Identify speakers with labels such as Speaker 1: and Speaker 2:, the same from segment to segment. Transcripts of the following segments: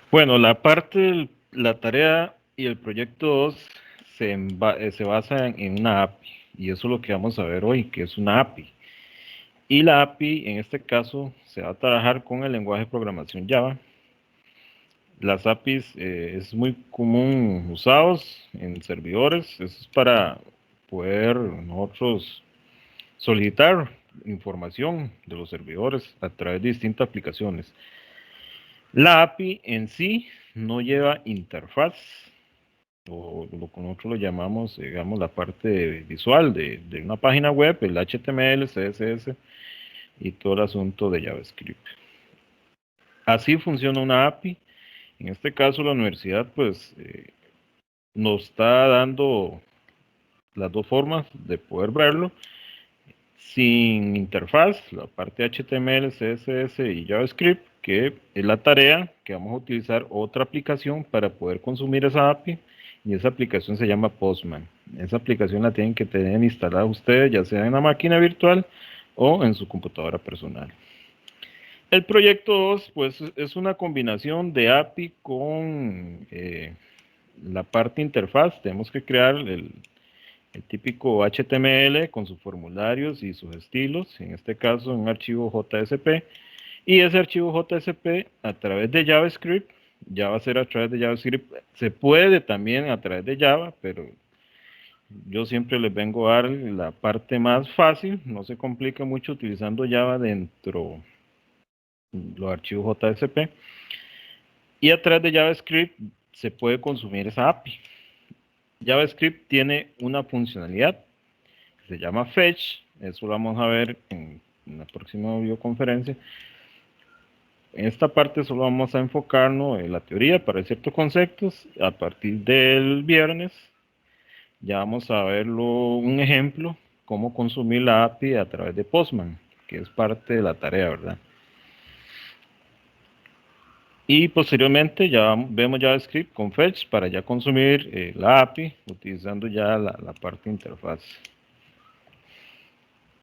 Speaker 1: Bueno, la tarea y el proyecto 2 se basa en una API, y eso es lo que vamos a ver hoy, que es una API. Y la API, en este caso, se va a trabajar con el lenguaje de programación Java. Las APIs es muy común usados en servidores, eso es para poder nosotros solicitar información de los servidores a través de distintas aplicaciones. La API en sí no lleva interfaz, o lo que nosotros lo llamamos, digamos, la parte visual de una página web, el HTML, CSS y todo el asunto de JavaScript. Así funciona una API. En este caso, la universidad, pues, nos está dando las dos formas de poder verlo. Sin interfaz, la parte HTML, CSS y JavaScript, que es la tarea que vamos a utilizar otra aplicación para poder consumir esa API, y esa aplicación se llama Postman. Esa aplicación la tienen que tener instalada ustedes, ya sea en la máquina virtual o en su computadora personal. El proyecto 2, pues, es una combinación de API con la parte interfaz. Tenemos que crear el típico HTML con sus formularios y sus estilos, en este caso un archivo JSP, y ese archivo JSP a través de JavaScript, ya va a ser a través de JavaScript, se puede también a través de Java, pero yo siempre les vengo a dar la parte más fácil, no se complica mucho utilizando Java dentro de los archivos JSP, y a través de JavaScript se puede consumir esa API. JavaScript tiene una funcionalidad que se llama Fetch, eso lo vamos a ver en la próxima videoconferencia. En esta parte solo vamos a enfocarnos en la teoría para ciertos conceptos. A partir del viernes ya vamos a verlo un ejemplo, cómo consumir la API a través de Postman, que es parte de la tarea, ¿verdad? Y posteriormente ya vemos JavaScript con Fetch para ya consumir la API utilizando ya la parte interfaz.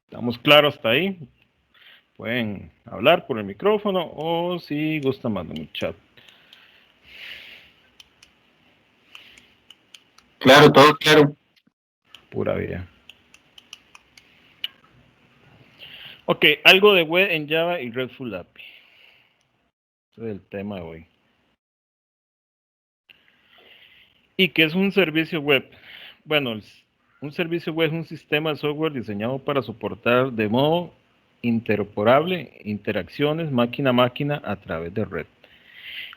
Speaker 1: ¿Estamos claros hasta ahí? Pueden hablar por el micrófono o si gustan mandar un chat.
Speaker 2: Claro, todo claro.
Speaker 1: Pura vida. Ok, algo de web en Java y RESTful API. Ese es el tema de hoy. ¿Y qué es un servicio web? Bueno, un servicio web es un sistema de software diseñado para soportar de modo interoperable interacciones máquina a máquina a través de red.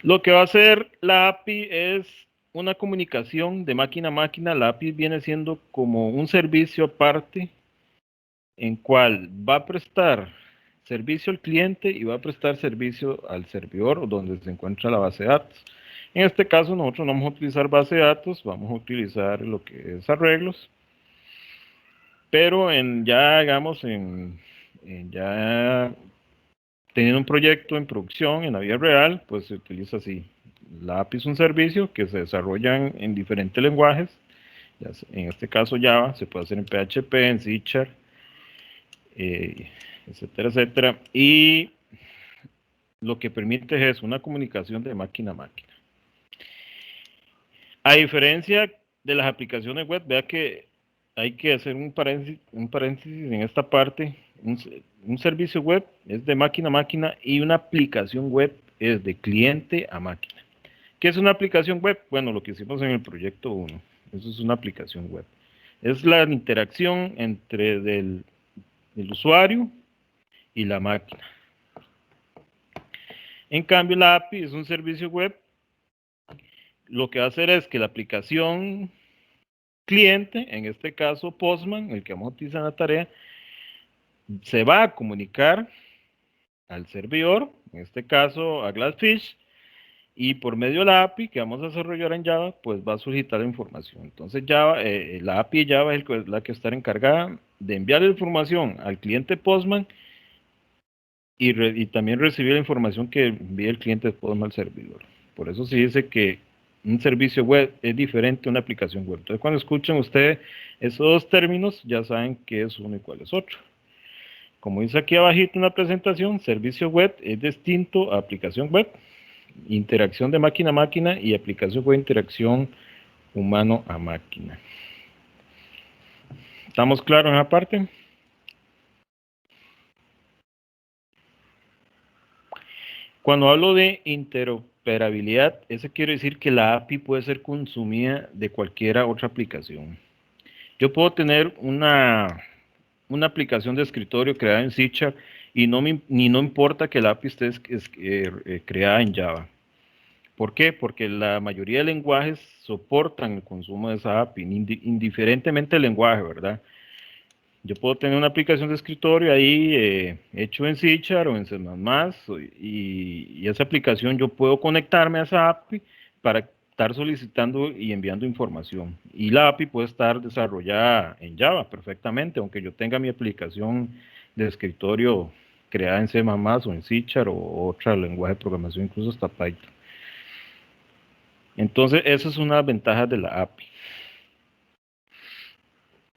Speaker 1: Lo que va a hacer la API es una comunicación de máquina a máquina. La API viene siendo como un servicio aparte en cual va a prestar servicio al cliente y va a prestar servicio al servidor donde se encuentra la base de datos. En este caso nosotros no vamos a utilizar base de datos, vamos a utilizar lo que es arreglos, pero ya digamos ya teniendo un proyecto en producción en la vida real, pues se utiliza así. La API es un servicio que se desarrolla en diferentes lenguajes, en este caso Java, se puede hacer en PHP, en C#, etcétera, etcétera, y lo que permite es una comunicación de máquina a máquina. A diferencia de las aplicaciones web, vea que hay que hacer un paréntesis en esta parte. Un servicio web es de máquina a máquina y una aplicación web es de cliente a máquina. ¿Qué es una aplicación web? Bueno, lo que hicimos en el proyecto 1, eso es una aplicación web. Es la interacción entre el usuario y la máquina. En cambio, la API es un servicio web. Lo que va a hacer es que la aplicación cliente, en este caso Postman, el que vamos a utilizar en la tarea, se va a comunicar al servidor, en este caso a Glassfish, y por medio de la API que vamos a desarrollar en Java, pues va a solicitar la información. Entonces Java, la API de Java es la que está encargada de enviar la información al cliente Postman y también recibir la información que envía el cliente Postman al servidor. Por eso se dice que un servicio web es diferente a una aplicación web. Entonces, cuando escuchen ustedes esos dos términos, ya saben qué es uno y cuál es otro. Como dice aquí abajito en la presentación, servicio web es distinto a aplicación web. interacción de máquina a máquina y aplicación web interacción humano a máquina. ¿Estamos claros en la parte? Cuando hablo de interoperabilidad, eso quiere decir que la API puede ser consumida de cualquier otra aplicación. Yo puedo tener una aplicación de escritorio creada en C# y no importa que la API esté creada en Java. ¿Por qué? Porque la mayoría de lenguajes soportan el consumo de esa API, indiferentemente del lenguaje, ¿verdad? Yo puedo tener una aplicación de escritorio ahí hecho en C# o en C++, y esa aplicación yo puedo conectarme a esa API para estar solicitando y enviando información. Y la API puede estar desarrollada en Java perfectamente, aunque yo tenga mi aplicación de escritorio creada en C++ o en C# o otro lenguaje de programación, incluso hasta Python. Entonces, esa es una ventaja de la API.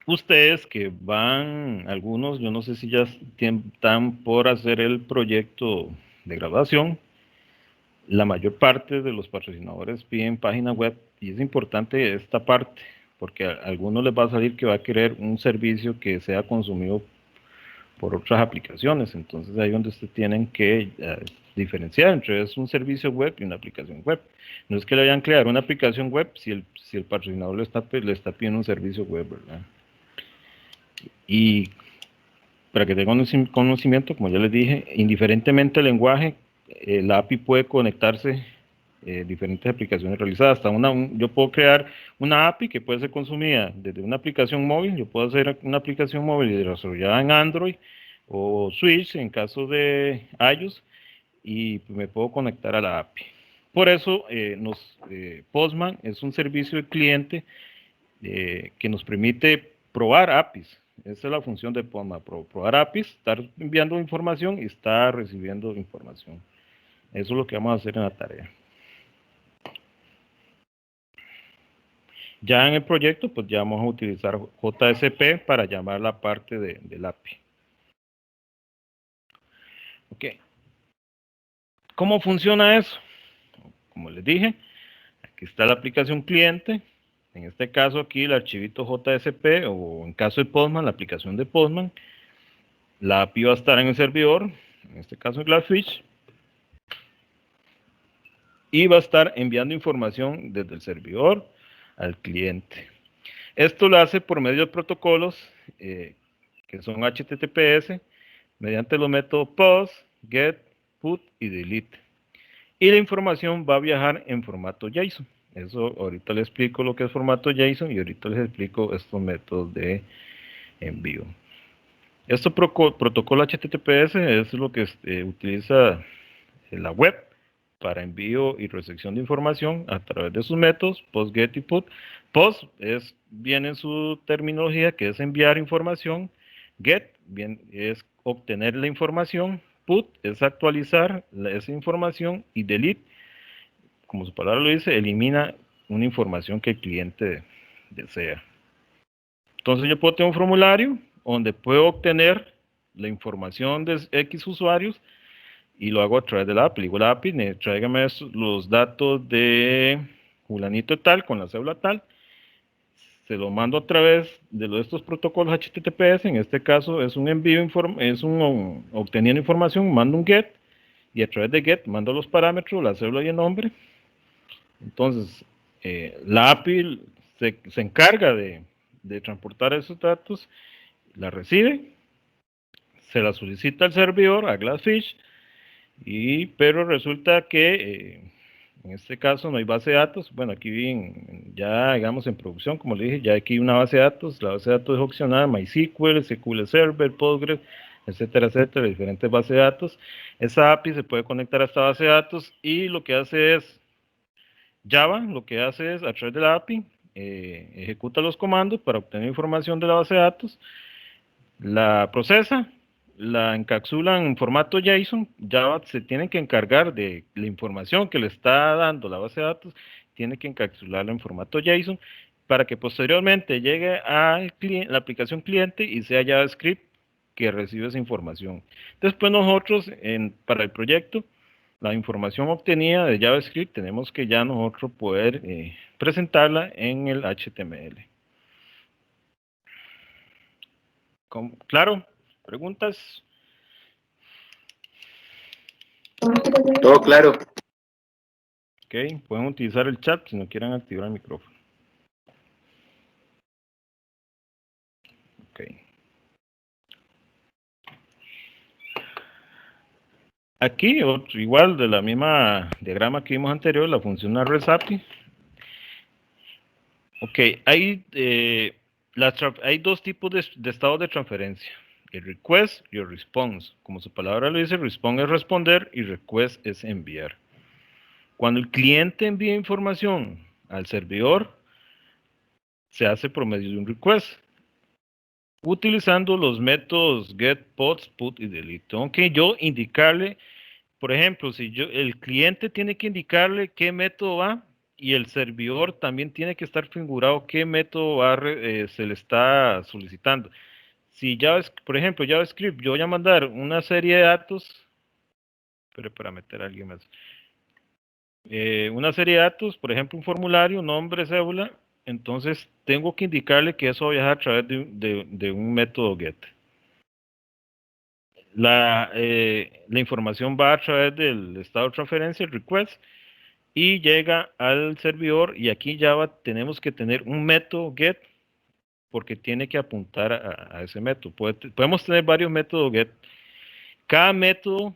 Speaker 1: Ustedes que van, algunos, yo no sé si ya están por hacer el proyecto de graduación, la mayor parte de los patrocinadores piden página web y es importante esta parte, porque a algunos les va a salir que va a querer un servicio que sea consumido por otras aplicaciones, entonces ahí es donde ustedes tienen que diferenciar entre un servicio web y una aplicación web. No es que le vayan a crear una aplicación web si el patrocinador le está pidiendo un servicio web, ¿verdad? Y para que tengan un conocimiento, como ya les dije, indiferentemente del lenguaje, la API puede conectarse diferentes aplicaciones realizadas. Hasta yo puedo crear una API que puede ser consumida desde una aplicación móvil. Yo puedo hacer una aplicación móvil desarrollada en Android o Switch en caso de iOS y me puedo conectar a la API. Por eso, Postman es un servicio de cliente que nos permite probar APIs. Esa es la función de Postman, probar APIs, estar enviando información y estar recibiendo información. Eso es lo que vamos a hacer en la tarea. Ya en el proyecto, pues ya vamos a utilizar JSP para llamar la parte del API. Ok. ¿Cómo funciona eso? Como les dije, aquí está la aplicación cliente. En este caso aquí el archivito JSP o en caso de Postman, la aplicación de Postman. La API va a estar en el servidor, en este caso en Glassfish. Y va a estar enviando información desde el servidor al cliente. Esto lo hace por medio de protocolos que son HTTPS mediante los métodos POST, GET, PUT y DELETE. Y la información va a viajar en formato JSON. Eso ahorita les explico lo que es formato JSON y ahorita les explico estos métodos de envío. Este protocolo HTTPS es lo que utiliza la web para envío y recepción de información a través de sus métodos, POST, GET y PUT. POST viene en su terminología que es enviar información, GET es obtener la información, PUT es actualizar esa información y DELETE, como su palabra lo dice, elimina una información que el cliente desea. Entonces yo puedo tener un formulario donde puedo obtener la información de X usuarios y lo hago a través de la API. Digo la API, tráigame los datos de fulanito tal con la cédula tal, se lo mando a través de estos protocolos HTTPS, en este caso es un envío, obteniendo información, mando un GET, y a través de GET mando los parámetros, la célula y el nombre. Entonces, la API se encarga de transportar esos datos, la recibe, se la solicita al servidor, a Glassfish, pero resulta que en este caso no hay base de datos. Bueno, aquí ya digamos en producción, como le dije, ya aquí hay una base de datos. La base de datos es opcional, MySQL, SQL Server, Postgres, etcétera, etcétera, diferentes bases de datos. Esa API se puede conectar a esta base de datos y lo que hace es Java, lo que hace es a través de la API, ejecuta los comandos para obtener información de la base de datos, la procesa, la encapsula en formato JSON. Java se tiene que encargar de la información que le está dando la base de datos, tiene que encapsularla en formato JSON para que posteriormente llegue a la aplicación cliente y sea JavaScript que recibe esa información. Después nosotros, para el proyecto, la información obtenida de JavaScript tenemos que ya nosotros poder presentarla en el HTML. ¿Claro? ¿Preguntas?
Speaker 2: Todo claro.
Speaker 1: Ok, pueden utilizar el chat si no quieren activar el micrófono. Ok. Aquí, igual de la misma diagrama que vimos anterior, la función arrays API. Ok, hay dos tipos de estados de transferencia. El request y el response. Como su palabra lo dice, response es responder y request es enviar. Cuando el cliente envía información al servidor, se hace por medio de un request, utilizando los métodos get, post, put y delete. Tengo que yo indicarle, por ejemplo, si el cliente tiene que indicarle qué método va y el servidor también tiene que estar configurado qué método se le está solicitando. Si por ejemplo, JavaScript, yo voy a mandar una serie de datos, pero para meter a alguien más. Una serie de datos, por ejemplo, un formulario, nombre, cédula, entonces tengo que indicarle que eso va a viajar a través de un método get. La información va a través del estado de transferencia, el request, y llega al servidor, y aquí tenemos que tener un método get, porque tiene que apuntar a ese método. Podemos tener varios métodos get. Cada método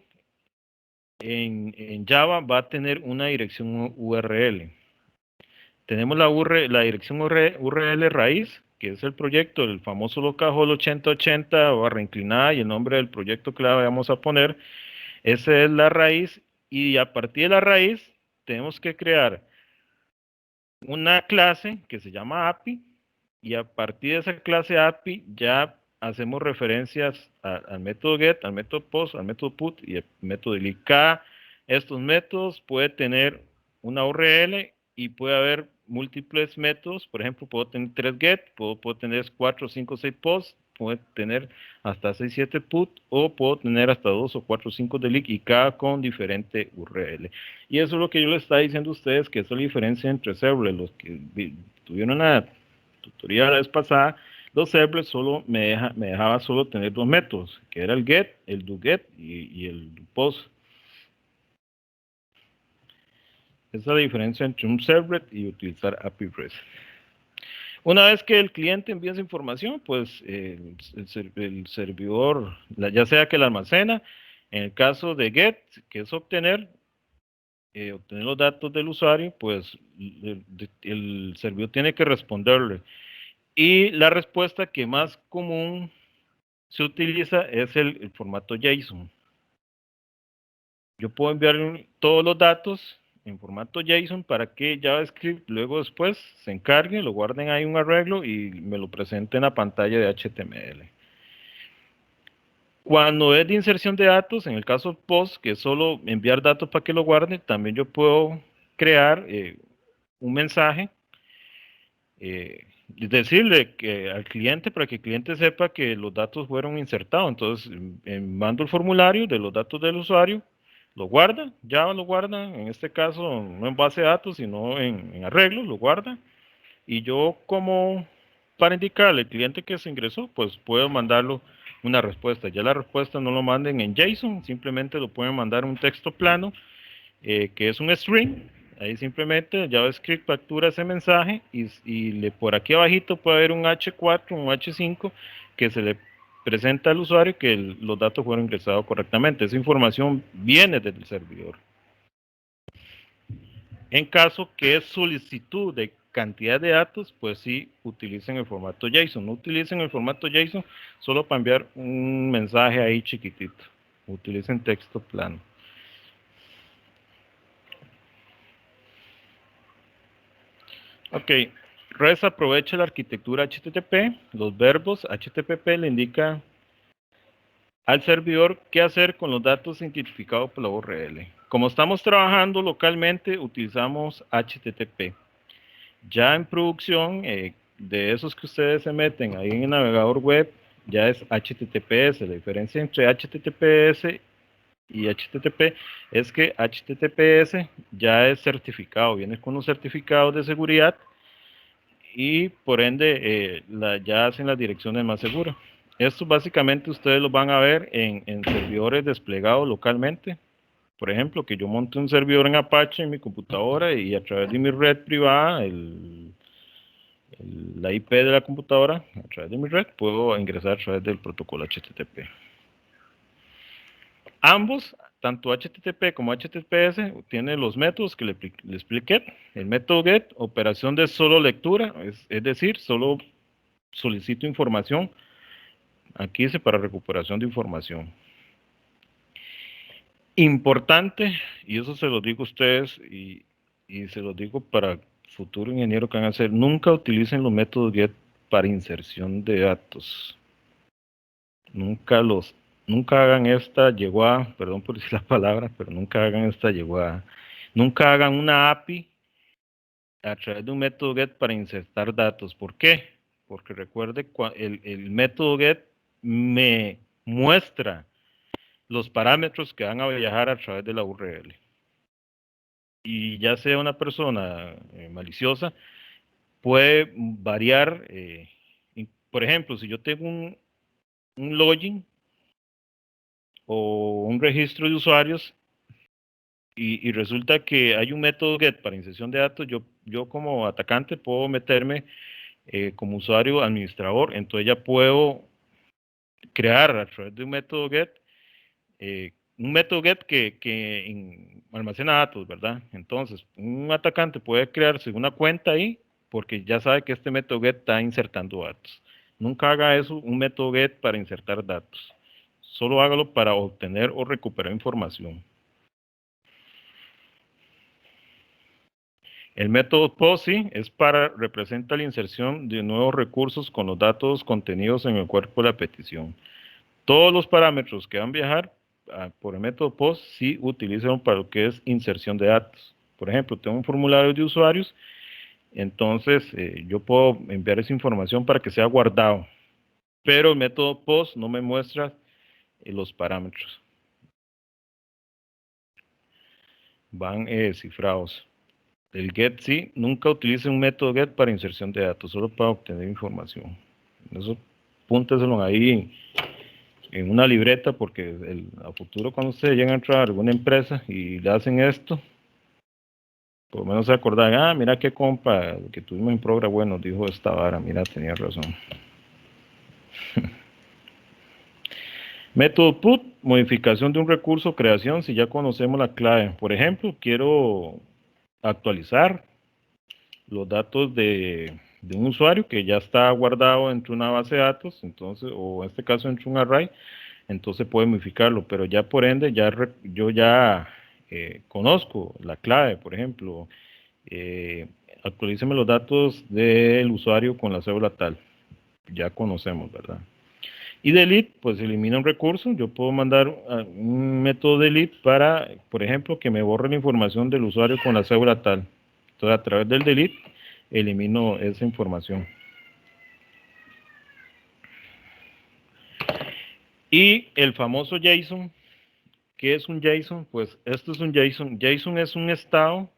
Speaker 1: en Java va a tener una dirección URL. Tenemos la dirección URL raíz, que es el proyecto, el famoso localhost 8080 barra inclinada y el nombre del proyecto que le vamos a poner. Esa es la raíz y a partir de la raíz tenemos que crear una clase que se llama API y a partir de esa clase API ya hacemos referencias al método get, al método post, al método put y al método delete. Cada estos métodos puede tener una URL y puede haber múltiples métodos. Por ejemplo, puedo tener 3 get, puedo tener 4, 5, 6 post, puedo tener hasta 6, 7 put o puedo tener hasta 2 o 4, 5 delete y cada con diferente URL. Y eso es lo que yo les estaba diciendo a ustedes, que es la diferencia entre serverless. Los que tuvieron una tutorial la vez pasada, los serverless solo me dejaba solo tener dos métodos, que era el get, el doGet y el post. Esa es la diferencia entre un servlet y utilizar API REST. Una vez que el cliente envía esa información, pues el servidor, ya sea que la almacena, en el caso de get, que es obtener los datos del usuario, pues el servidor tiene que responderle. Y la respuesta que más común se utiliza es el formato JSON. Yo puedo enviar todos los datos en formato JSON para que JavaScript luego después se encargue, lo guarden ahí un arreglo y me lo presente en la pantalla de HTML. Cuando es de inserción de datos, en el caso POST, que es solo enviar datos para que lo guarde, también yo puedo crear un mensaje, decirle que al cliente para que el cliente sepa que los datos fueron insertados. Entonces, mando el formulario de los datos del usuario, lo guarda, Java lo guarda, en este caso no en base de datos, sino en arreglos, lo guarda. Y yo como para indicarle al cliente que se ingresó, pues puedo mandarlo una respuesta. Ya la respuesta no lo manden en JSON, simplemente lo pueden mandar un texto plano, que es un string. Ahí simplemente JavaScript captura ese mensaje y por aquí abajito puede haber un H4, un H5 que se le presenta al usuario que los datos fueron ingresados correctamente. Esa información viene del servidor. En caso que es solicitud de cantidad de datos, pues sí utilicen el formato JSON. No utilicen el formato JSON solo para enviar un mensaje ahí chiquitito. Utilicen texto plano. Ok, REST aprovecha la arquitectura HTTP. Los verbos HTTP le indica al servidor qué hacer con los datos identificados por la URL. Como estamos trabajando localmente, utilizamos HTTP. Ya en producción, de esos que ustedes se meten ahí en el navegador web, ya es HTTPS. La diferencia entre HTTPS y HTTP es que HTTPS ya es certificado, viene con los certificados de seguridad y por ende ya hacen las direcciones más seguras. Esto básicamente ustedes lo van a ver en servidores desplegados localmente. Por ejemplo, que yo monte un servidor en Apache en mi computadora y a través de mi red privada, la IP de la computadora, a través de mi red, puedo ingresar a través del protocolo HTTP. Ambos, tanto HTTP como HTTPS, tienen los métodos que le expliqué. El método GET, operación de solo lectura, es decir, solo solicito información. Aquí dice para recuperación de información. Importante, y eso se lo digo a ustedes y se lo digo para futuro ingeniero que van a hacer, nunca utilicen los métodos GET para inserción de datos. Nunca hagan esta llegada, perdón por decir la palabra, pero nunca hagan esta llegada. Nunca hagan una API a través de un método GET para insertar datos. ¿Por qué? Porque recuerde, el método GET me muestra los parámetros que van a viajar a través de la URL. Y ya sea una persona maliciosa, puede variar. Por ejemplo, si yo tengo un login o un registro de usuarios y resulta que hay un método GET para inserción de datos, yo como atacante puedo meterme como usuario administrador, entonces ya puedo crear a través de un método GET que almacena datos, ¿verdad? Entonces, un atacante puede crearse una cuenta ahí porque ya sabe que este método GET está insertando datos. Nunca haga eso, un método GET para insertar datos. Solo hágalo para obtener o recuperar información. El método POSI es representa la inserción de nuevos recursos con los datos contenidos en el cuerpo de la petición. Todos los parámetros que van a viajar por el método POST sí utilizan para lo que es inserción de datos. Por ejemplo, tengo un formulario de usuarios, entonces yo puedo enviar esa información para que sea guardado, pero el método POST no me muestra los parámetros. Van cifrados. El GET sí, nunca utilice un método GET para inserción de datos, solo para obtener información. Eso púnteselo ahí en una libreta, porque a futuro cuando ustedes lleguen a entrar a alguna empresa y le hacen esto, por lo menos se acordan, mira qué compa que tuvimos en Progra, bueno, dijo esta vara, mira, tenía razón. Método put, modificación de un recurso, creación, si ya conocemos la clave. Por ejemplo, quiero actualizar los datos de un usuario que ya está guardado entre una base de datos, entonces, o en este caso entre un array, entonces puedo modificarlo, pero ya por ende, yo ya conozco la clave, por ejemplo, actualíceme los datos del usuario con la cédula tal, ya conocemos, ¿verdad? Y delete, pues elimina un recurso, yo puedo mandar un método delete para, por ejemplo, que me borre la información del usuario con la cédula tal. Entonces a través del delete elimino esa información. Y el famoso JSON, ¿qué es un JSON? Pues esto es un JSON. JSON es un estado,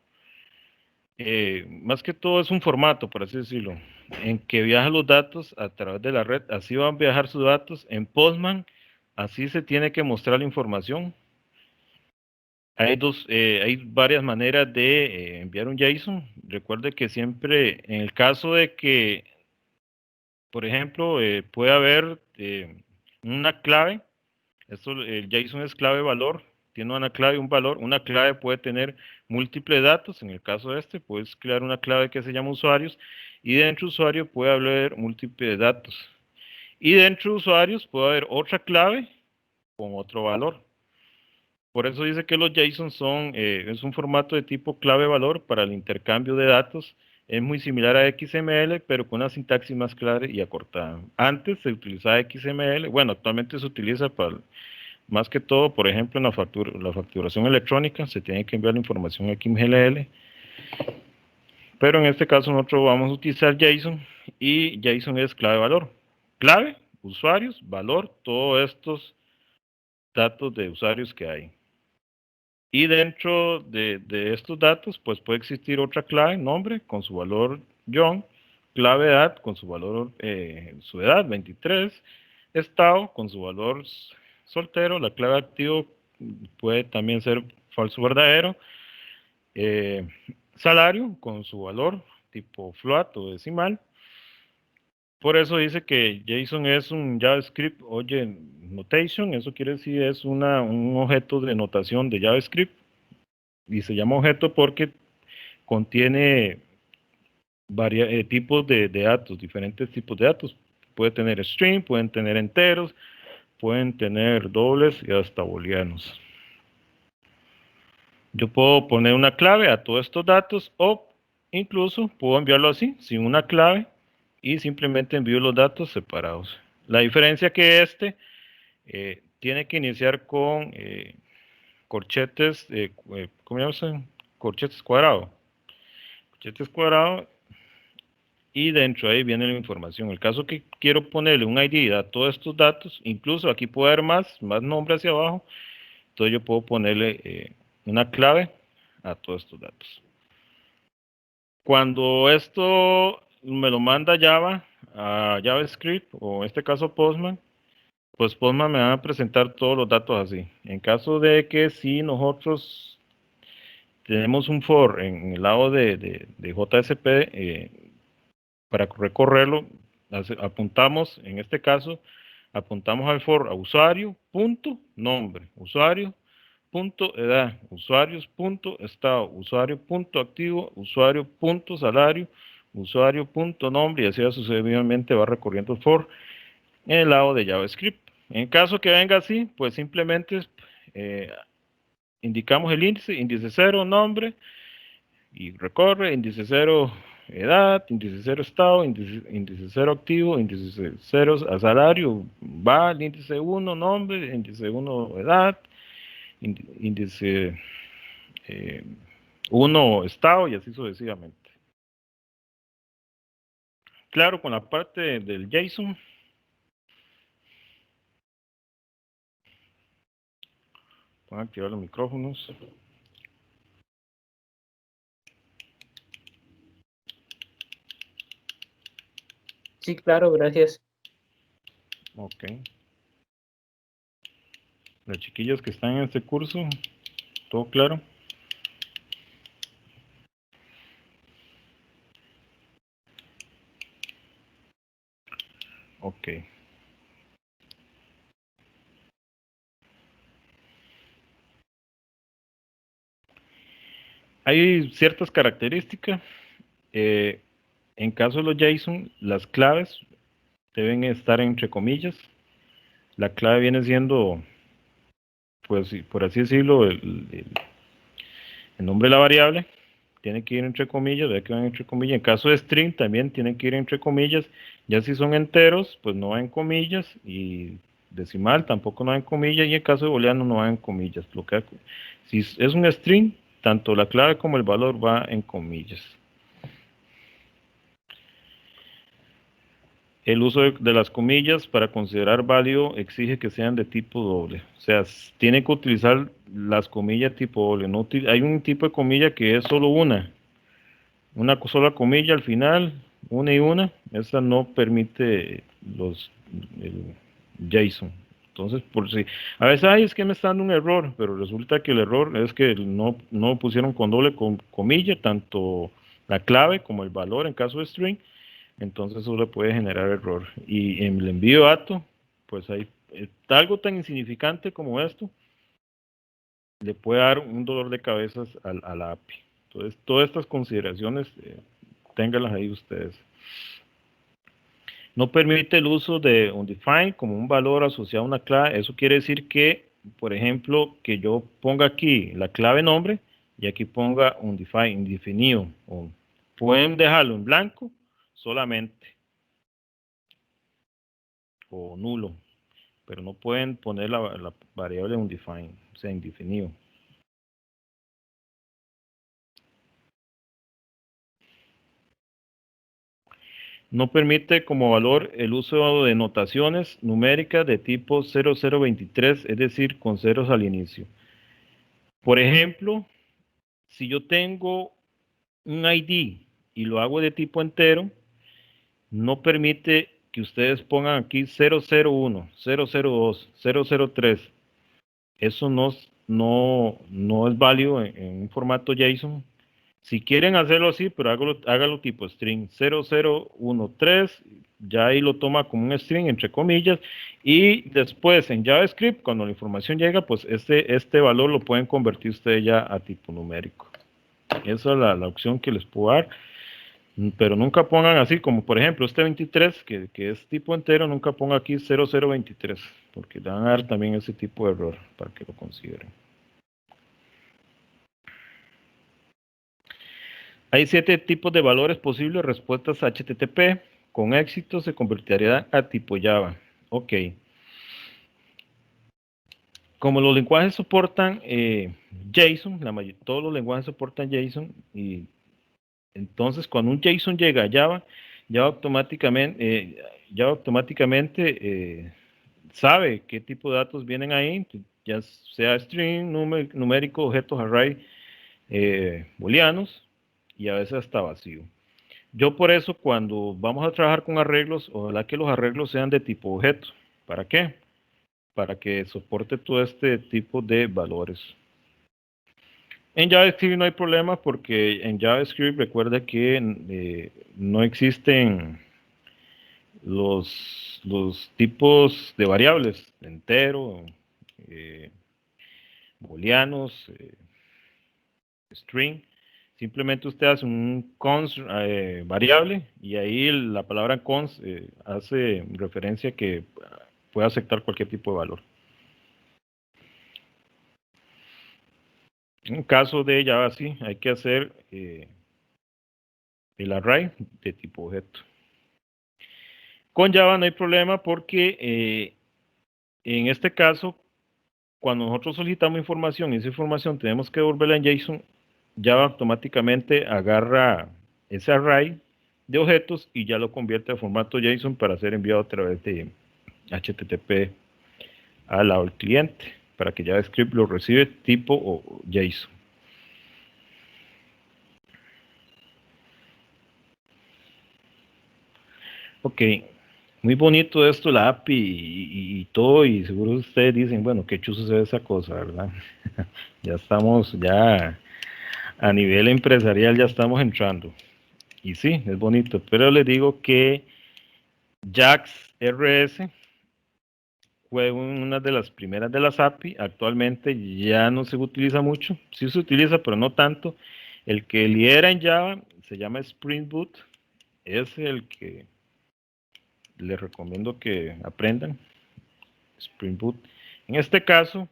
Speaker 1: más que todo es un formato, por así decirlo, en que viajan los datos a través de la red. Así van a viajar sus datos. En Postman, así se tiene que mostrar la información. Hay varias maneras de enviar un JSON. Recuerde que siempre, en el caso de que, por ejemplo, puede haber una clave. El JSON es clave valor, tiene una clave y un valor. Una clave puede tener múltiples datos, en el caso de este, puedes crear una clave que se llama usuarios, y dentro de usuario puede haber múltiples datos. Y dentro de usuarios puede haber otra clave con otro valor. Por eso dice que los JSON es un formato de tipo clave-valor para el intercambio de datos. Es muy similar a XML, pero con una sintaxis más clara y acortada. Antes se utilizaba XML, bueno, actualmente se utiliza para, más que todo, por ejemplo, en la facturación electrónica, se tiene que enviar la información XML, pero en este caso nosotros vamos a utilizar JSON, y JSON es clave-valor. Clave, usuarios, valor, todos estos datos de usuarios que hay. Y dentro de estos datos, pues puede existir otra clave, nombre, con su valor John, clave edad, con su valor, su edad, 23, estado, con su valor soltero, la clave activo puede también ser falso verdadero, eh, salario, con su valor tipo float o decimal. Por eso dice que JSON es un JavaScript Object Notation, eso quiere decir es un objeto de notación de JavaScript, y se llama objeto porque contiene tipos de datos, diferentes tipos de datos. Puede tener string, pueden tener enteros, pueden tener dobles y hasta booleanos. Yo puedo poner una clave a todos estos datos o incluso puedo enviarlo así, sin una clave, y simplemente envío los datos separados. La diferencia que tiene que iniciar con corchetes, ¿cómo se llaman? Corchetes cuadrados. Corchetes cuadrados, y dentro de ahí viene la información. En el caso que quiero ponerle un ID a todos estos datos, incluso aquí puede haber más nombres hacia abajo, entonces yo puedo ponerle una clave a todos estos datos. Cuando esto me lo manda Java a JavaScript, o en este caso Postman, pues Postman me va a presentar todos los datos así. En caso de que si nosotros tenemos un for en el lado de JSP, para recorrerlo, apuntamos, en este caso, apuntamos al for a usuario, punto, nombre, usuario, punto, edad, usuarios, punto, estado, usuario, punto, activo, usuario, punto, salario, usuario, punto, nombre, y así sucesivamente va recorriendo el for en el lado de JavaScript. En caso que venga así, pues simplemente eh, indicamos el índice 0, nombre, y recorre, índice 0 edad, índice 0 estado, índice 0 activo, índice 0 a salario, va al índice 1 nombre, índice 1 edad, índice 1 estado, y así sucesivamente. Claro, con la parte del JSON, voy a activar los micrófonos.
Speaker 3: Sí, claro, gracias.
Speaker 1: Ok. Las chiquillas que están en este curso, ¿todo claro? Ok. Hay ciertas características. En caso de los JSON, las claves deben estar entre comillas. La clave viene siendo, pues, por así decirlo, el nombre de la variable. Tiene que ir entre comillas, ve que van entre comillas. En caso de string, también tienen que ir entre comillas. Ya si son enteros, pues no va en comillas. Y decimal tampoco no va en comillas. Y en caso de booleano no va en comillas. Si es un string, tanto la clave como el valor va en comillas. El uso de las comillas para considerar válido exige que sean de tipo doble. O sea, tiene que utilizar las comillas tipo doble. No hay un tipo de comilla que es solo una sola comilla al final, una y una. Esa no permite el JSON. Entonces, por si a veces es que me está dando un error, pero resulta que el error es que no pusieron con doble comilla tanto la clave como el valor en caso de string. Entonces eso le puede generar error. Y en el envío de datos, pues hay algo tan insignificante como esto, le puede dar un dolor de cabezas a la API. Entonces, todas estas consideraciones, ténganlas ahí ustedes. No permite el uso de undefined como un valor asociado a una clave. Eso quiere decir que, por ejemplo, que yo ponga aquí la clave nombre y aquí ponga undefined, indefinido. Pueden dejarlo en blanco solamente o nulo, pero no pueden poner la variable undefined, o sea, indefinido. No permite como valor el uso de notaciones numéricas de tipo 0023, es decir, con ceros al inicio. Por ejemplo, si yo tengo un ID y lo hago de tipo entero, no permite que ustedes pongan aquí 001, 002, 003. Eso no es válido en un formato JSON. Si quieren hacerlo así, pero hágalo tipo string 0013, ya ahí lo toma como un string entre comillas, y después en JavaScript, cuando la información llega, pues este valor lo pueden convertir ustedes ya a tipo numérico. Esa es la opción que les puedo dar, pero nunca pongan así, como por ejemplo este 23, que es tipo entero, nunca ponga aquí 0023, porque le van a dar también ese tipo de error, para que lo consideren. Hay 7 tipos de valores posibles, respuestas HTTP. Con éxito se convertiría a tipo Java. Ok. Como los lenguajes soportan JSON, todos los lenguajes soportan JSON, y entonces cuando un JSON llega a Java, Java automáticamente sabe qué tipo de datos vienen ahí, ya sea string, numérico, objetos, array, booleanos, y a veces hasta vacío. Yo por eso cuando vamos a trabajar con arreglos, ojalá que los arreglos sean de tipo objeto. ¿Para qué? Para que soporte todo este tipo de valores. En JavaScript no hay problema porque en JavaScript recuerda que no existen los tipos de variables, entero, eh, booleanos, string. Simplemente usted hace un const variable y ahí la palabra const hace referencia que puede aceptar cualquier tipo de valor. En caso de Java, sí, hay que hacer el array de tipo objeto. Con Java no hay problema porque en este caso, cuando nosotros solicitamos información y esa información tenemos que devolverla en JSON, Java automáticamente agarra ese array de objetos y ya lo convierte a formato JSON para ser enviado a través de HTTP al lado del cliente, para que JavaScript lo recibe tipo o JSON. Ok, muy bonito esto, la API y todo, y seguro ustedes dicen, bueno, qué chuzo es esa cosa, ¿verdad? Ya estamos, ya a nivel empresarial ya estamos entrando. Y sí, es bonito, pero les digo que JAX RS fue una de las primeras de las API, actualmente ya no se utiliza mucho, sí se utiliza, pero no tanto. El que lidera en Java se llama Spring Boot, es el que les recomiendo que aprendan, Spring Boot. En este caso,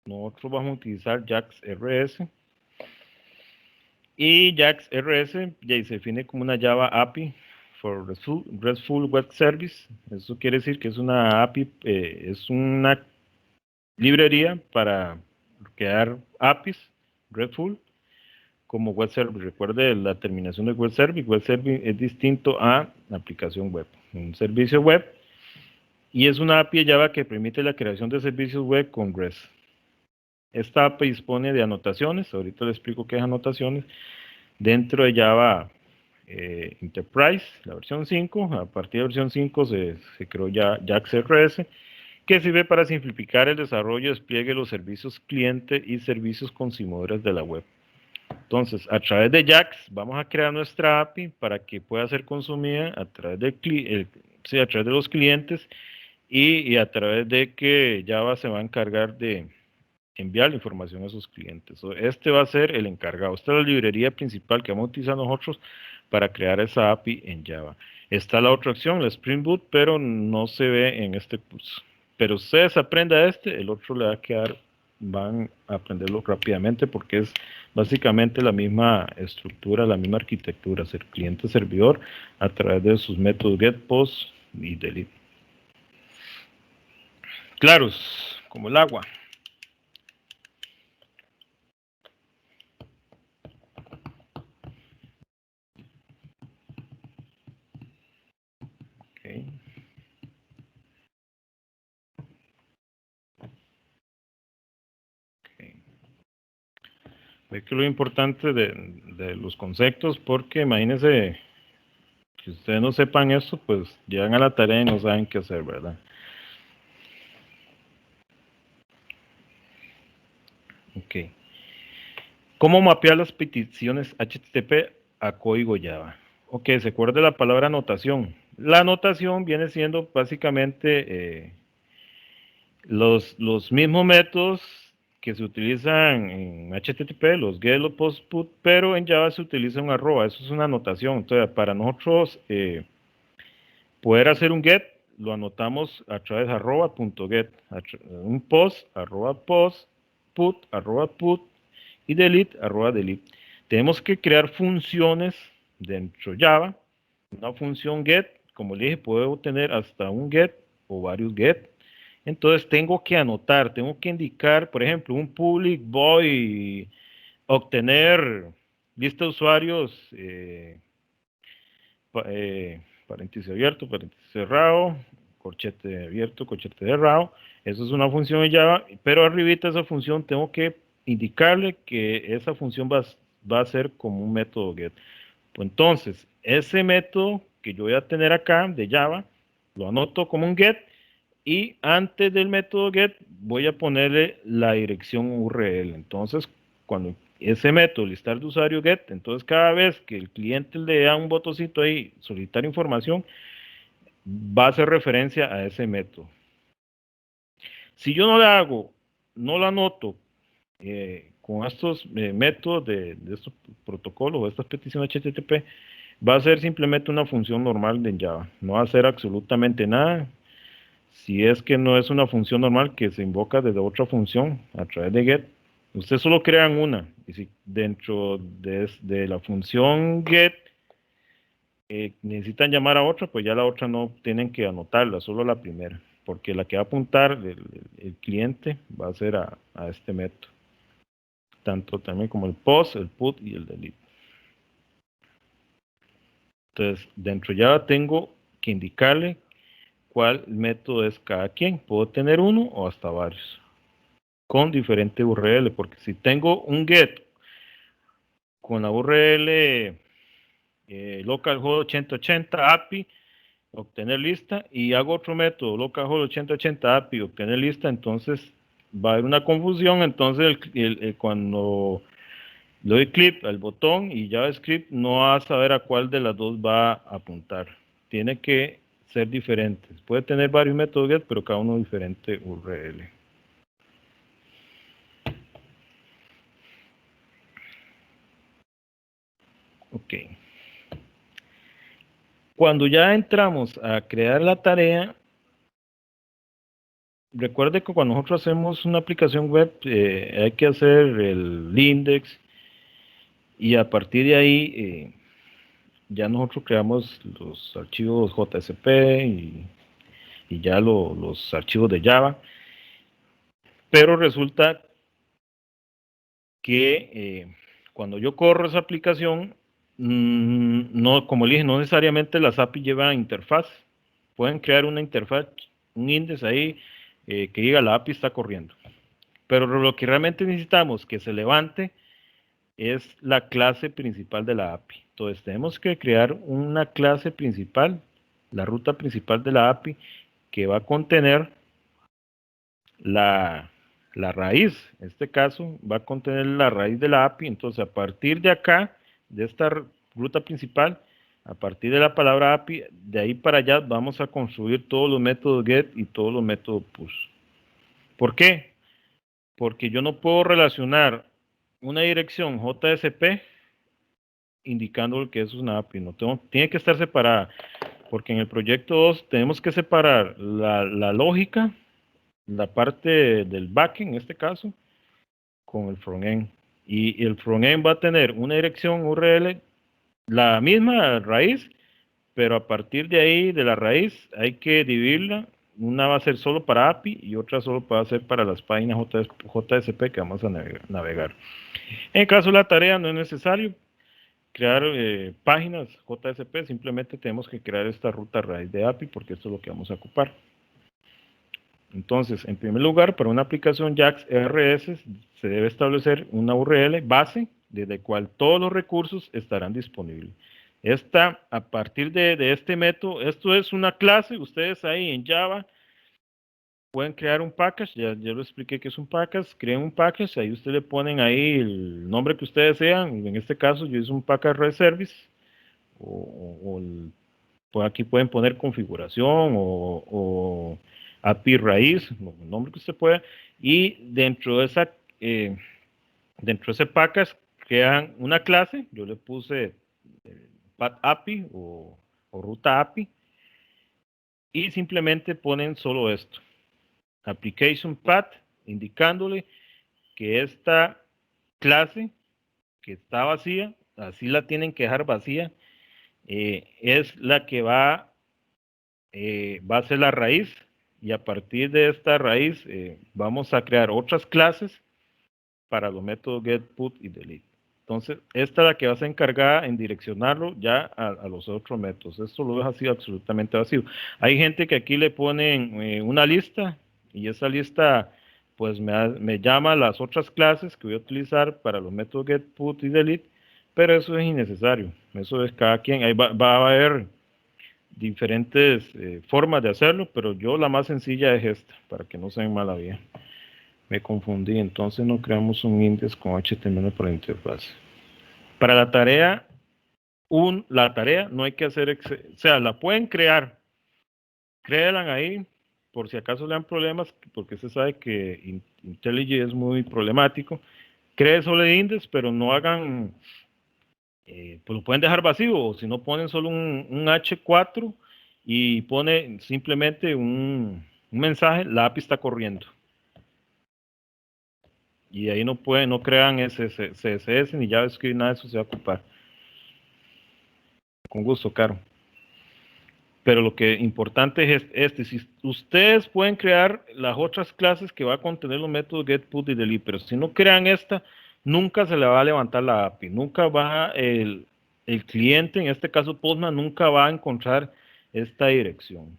Speaker 1: nosotros vamos a utilizar JAX RS, y JAX RS ya se define como una Java API for RESTful Web Service. Eso quiere decir que es una API, es una librería para crear APIs RESTful como web service. Recuerde la terminación de web service. Web service es distinto a aplicación web. Un servicio web, y es una API de Java que permite la creación de servicios web con REST. Esta API dispone de anotaciones. Ahorita les explico qué es anotaciones. Dentro de Java Enterprise, la versión 5, a partir de la versión 5 se creó ya JAX-RS, que sirve para simplificar el desarrollo y despliegue de los servicios cliente y servicios consumidores de la web. Entonces, a través de JAX vamos a crear nuestra API para que pueda ser consumida a través a través de los clientes, y a través de que Java se va a encargar de enviar la información a sus clientes. Este va a ser el encargado. Esta es la librería principal que vamos a utilizar nosotros para crear esa API en Java. Está la otra opción, la Spring Boot, pero no se ve en este curso. Pero ustedes aprendan el otro le va a quedar, van a aprenderlo rápidamente porque es básicamente la misma estructura, la misma arquitectura, ser cliente-servidor a través de sus métodos get, post y delete. Claros, como el agua. Okay. Okay. Ve que lo importante de los conceptos, porque imagínense que ustedes no sepan eso, pues llegan a la tarea y no saben qué hacer, ¿verdad? Ok. ¿Cómo mapear las peticiones HTTP a código Java? Ok, se acuerda de la palabra anotación. La anotación viene siendo básicamente los mismos métodos que se utilizan en HTTP, los get, los post, put, pero en Java se utiliza un arroba, eso es una anotación. Entonces, para nosotros poder hacer un get, lo anotamos a través de arroba.get, un post, arroba post, put, arroba put, y delete, arroba delete. Tenemos que crear funciones dentro de Java, una función get, como le dije, puedo tener hasta un get o varios get. Entonces tengo que anotar, tengo que indicar, por ejemplo, un public void, obtener lista de usuarios, paréntesis abierto, paréntesis cerrado, corchete abierto, corchete cerrado. Eso es una función de Java, pero arribita de esa función tengo que indicarle que esa función va a ser como un método get. Pues entonces, ese método que yo voy a tener acá de Java, lo anoto como un get y antes del método get voy a ponerle la dirección URL. Entonces, cuando ese método listar de usuario get, entonces cada vez que el cliente le da un botoncito ahí, solicitar información, va a hacer referencia a ese método. Si yo no le hago, no lo anoto con estos métodos de estos protocolos o estas peticiones HTTP, va a ser simplemente una función normal de Java. No va a hacer absolutamente nada. Si es que no es una función normal que se invoca desde otra función a través de get, ustedes solo crean una. Y si dentro de la función get necesitan llamar a otra, pues ya la otra no tienen que anotarla, solo la primera. Porque la que va a apuntar el cliente va a ser a este método. Tanto también como el post, el put y el delete. Entonces, dentro ya tengo que indicarle cuál método es cada quien. Puedo tener uno o hasta varios con diferente URL, porque si tengo un get con la URL localhost 8080 API, obtener lista, y hago otro método localhost 8080 API, obtener lista, entonces va a haber una confusión. Entonces cuando le doy clic al botón y JavaScript no va a saber a cuál de las dos va a apuntar. Tiene que ser diferentes. Puede tener varios métodos get, pero cada uno diferente URL. Ok. Cuando ya entramos a crear la tarea, recuerde que cuando nosotros hacemos una aplicación web, hay que hacer el index y a partir de ahí ya nosotros creamos los archivos JSP y ya los archivos de Java. Pero resulta que cuando yo corro esa aplicación, no, como le dije, no necesariamente las API llevan interfaz. Pueden crear una interfaz, un índice ahí que diga la API está corriendo. Pero lo que realmente necesitamos que se levante es la clase principal de la API. Entonces tenemos que crear una clase principal, la ruta principal de la API, que va a contener la raíz. En este caso va a contener la raíz de la API. Entonces a partir de acá, de esta ruta principal, a partir de la palabra API, de ahí para allá vamos a construir todos los métodos get y todos los métodos push. ¿Por qué? Porque yo no puedo relacionar una dirección JSP indicando que eso es una API. No tiene que estar separada, porque en el proyecto 2 tenemos que separar la lógica, la parte del backend en este caso, con el frontend. Y el frontend va a tener una dirección URL, la misma raíz, pero a partir de ahí, de la raíz, hay que dividirla. Una va a ser solo para API y otra solo va a ser para las páginas JSP que vamos a navegar. En el caso de la tarea no es necesario crear páginas JSP, simplemente tenemos que crear esta ruta raíz de API porque esto es lo que vamos a ocupar. Entonces, en primer lugar, para una aplicación JAX RS se debe establecer una URL base desde cual todos los recursos estarán disponibles. A partir de este método, esto es una clase, ustedes ahí en Java pueden crear un package, ya lo expliqué que es un package, creen un package, ahí ustedes le ponen ahí el nombre que ustedes desean, en este caso yo hice un package REST service, pues aquí pueden poner configuración o API raíz, el nombre que usted pueda, y dentro de ese package crean una clase, yo le puse Path API o ruta API, y simplemente ponen solo esto, application path, indicándole que esta clase que está vacía, así la tienen que dejar vacía, es la que va a ser la raíz, y a partir de esta raíz vamos a crear otras clases para los métodos get, put y delete. Entonces, esta es la que va a ser encargada en direccionarlo ya a los otros métodos. Esto lo deja así absolutamente vacío. Hay gente que aquí le ponen una lista, y esa lista pues me llama las otras clases que voy a utilizar para los métodos get, put y delete, pero eso es innecesario. Eso es cada quien. Ahí va a haber diferentes formas de hacerlo, pero yo la más sencilla es esta, para que no se den mala vida. Me confundí, entonces no creamos un index con HTML por la interfaz. Para la tarea no hay que hacer, o sea, la pueden crear, créanla ahí, por si acaso le dan problemas, porque se sabe que IntelliJ es muy problemático. Cree solo el index, pero no hagan, pues lo pueden dejar vacío, o si no ponen solo un H4 y pone simplemente un mensaje, la API está corriendo. Y ahí no crean CSS ni JavaScript, nada de eso se va a ocupar. Con gusto, Caro. Pero lo que importante es si ustedes pueden crear las otras clases que va a contener los métodos get, put y delete, pero si no crean esta, nunca se le va a levantar la API, nunca va el cliente, en este caso Postman, nunca va a encontrar esta dirección.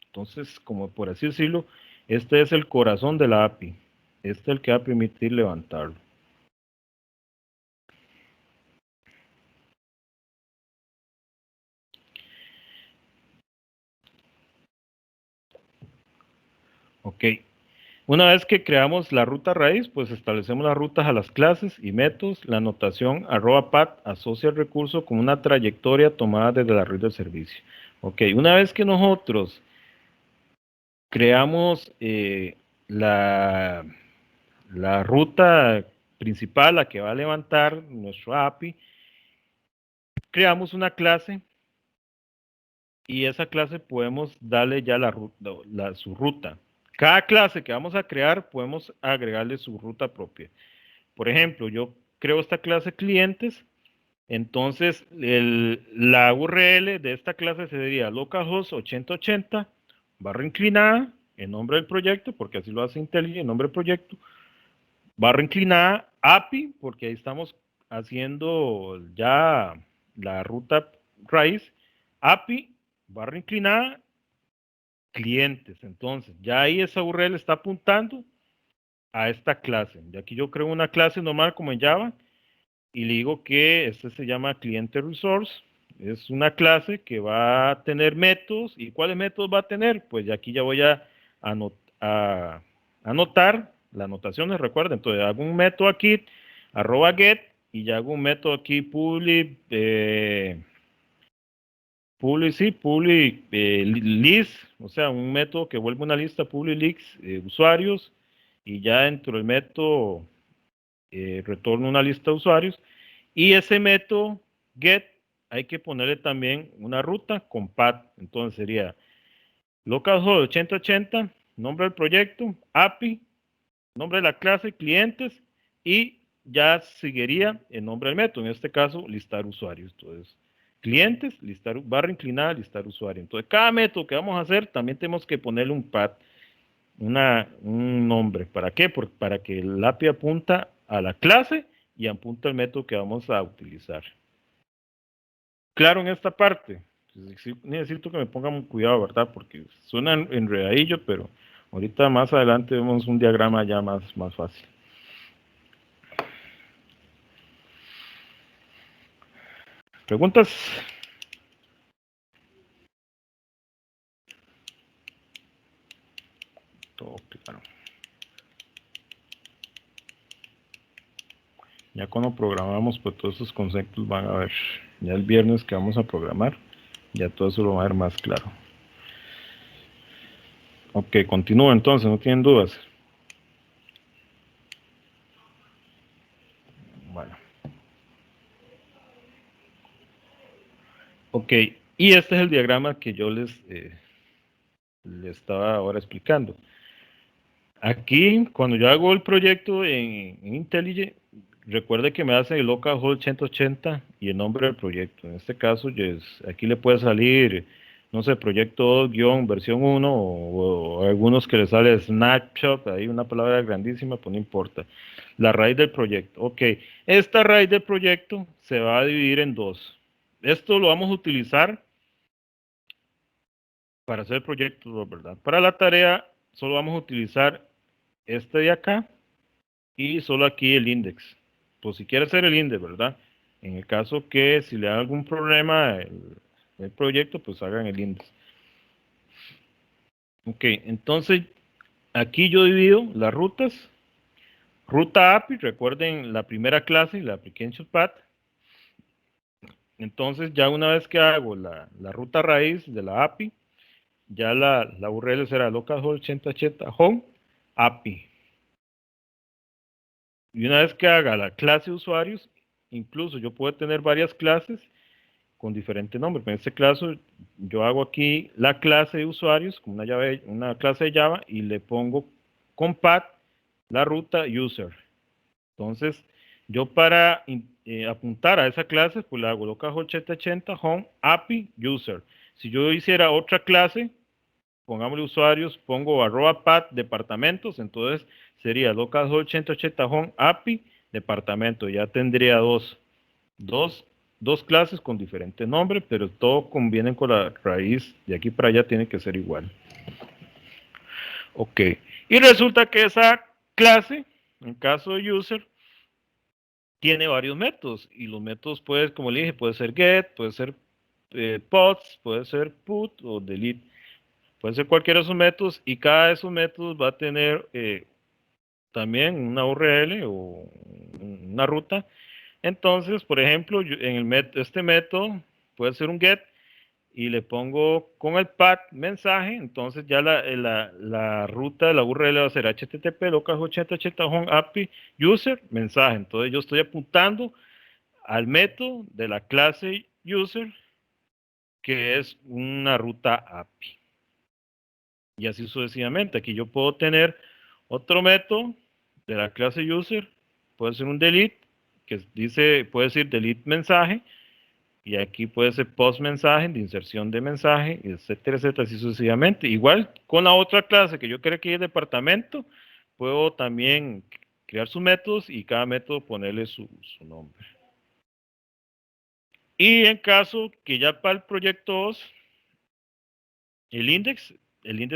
Speaker 1: Entonces, como por así decirlo, este es el corazón de la API. Este es el que va a permitir levantarlo. Ok. Una vez que creamos la ruta raíz, pues establecemos las rutas a las clases y métodos. La anotación @path asocia el recurso con una trayectoria tomada desde la red de servicio. Ok, una vez que nosotros creamos la ruta principal, la que va a levantar nuestro API, creamos una clase y esa clase podemos darle ya su ruta. Cada clase que vamos a crear podemos agregarle su ruta propia. Por ejemplo, yo creo esta clase clientes, entonces la URL de esta clase sería localhost 8080 barra inclinada, el nombre del proyecto, porque así lo hace IntelliJ, el nombre del proyecto, barra inclinada, API, porque ahí estamos haciendo ya la ruta raíz, API, barra inclinada, clientes. Entonces, ya ahí esa URL está apuntando a esta clase. Y aquí yo creo una clase normal como en Java y le digo que este se llama cliente resource. Es una clase que va a tener métodos. ¿Y cuáles métodos va a tener? Pues aquí ya voy a anotar las anotaciones, recuerden. Entonces hago un método aquí, @get, y ya hago un método aquí, public list, o sea, un método que vuelve una lista public list usuarios, y ya dentro del método retorno una lista de usuarios, y ese método get hay que ponerle también una ruta con path. Entonces sería localhost 8080, nombre del proyecto, API, nombre de la clase, clientes, y ya seguiría el nombre del método, en este caso listar usuarios. Entonces clientes, listar, barra inclinada, listar usuario. Entonces cada método que vamos a hacer también tenemos que ponerle un path, un nombre. ¿Para qué? Para que el API apunta a la clase y apunta al método que vamos a utilizar. Claro en esta parte. Sí, necesito que me pongan cuidado, ¿verdad? Porque suena enredadillo, pero Ahorita más adelante vemos un diagrama ya más fácil. ¿Preguntas? Todo claro. Ya cuando programamos, pues todos esos conceptos van a ver. Ya el viernes que vamos a programar, ya todo eso lo va a ver más claro. Ok, continúo entonces, no tienen dudas. Bueno. Ok, y este es el diagrama que yo les estaba ahora explicando. Aquí, cuando yo hago el proyecto en IntelliJ, recuerde que me hace el localhost 180 y el nombre del proyecto. En este caso, aquí le puede salir, no sé, proyecto 2, versión 1, o algunos que le sale snapshot, ahí una palabra grandísima, pues no importa. La raíz del proyecto. Ok, esta raíz del proyecto se va a dividir en dos. Esto lo vamos a utilizar para hacer el proyecto, ¿verdad? Para la tarea, solo vamos a utilizar este de acá y solo aquí el index. Pues si quiere hacer el index, ¿verdad? En el caso que si le da algún problema el proyecto, pues hagan el index. Ok, entonces aquí yo divido las rutas. Ruta API, recuerden la primera clase, la application path. Entonces ya una vez que hago la ruta raíz de la API, ya la URL será localhost 8080 home API. Y una vez que haga la clase de usuarios, incluso yo puedo tener varias clases con diferentes nombres. En este caso, yo hago aquí la clase de usuarios como una clase de Java y le pongo compat la ruta user. Entonces, yo para apuntar a esa clase, pues le hago localhost 8080 home API user. Si yo hiciera otra clase, pongámosle usuarios, pongo @path departamentos, entonces sería localhost 8080 home API departamento. Ya tendría dos clases con diferente nombre, pero todo conviene con la raíz. De aquí para allá tiene que ser igual. Ok. Y resulta que esa clase, en caso de user, tiene varios métodos. Y los métodos, pues, como le dije, puede ser get, puede ser pods, puede ser put o delete. Puede ser cualquiera de esos métodos y cada de esos métodos va a tener también una URL o una ruta. Entonces, por ejemplo, este método puede ser un get y le pongo con el path mensaje, entonces ya la ruta de la URL va a ser http localhost 8080 home API user mensaje. Entonces yo estoy apuntando al método de la clase user que es una ruta API. Y así sucesivamente. Aquí yo puedo tener otro método de la clase user, puede ser un delete, que puede decir delete mensaje, y aquí puede ser post mensaje, de inserción de mensaje, etcétera, etcétera, así sucesivamente. Igual con la otra clase que yo quiero que es departamento, puedo también crear sus métodos y cada método ponerle su nombre. Y en caso que ya para el proyecto 2, el index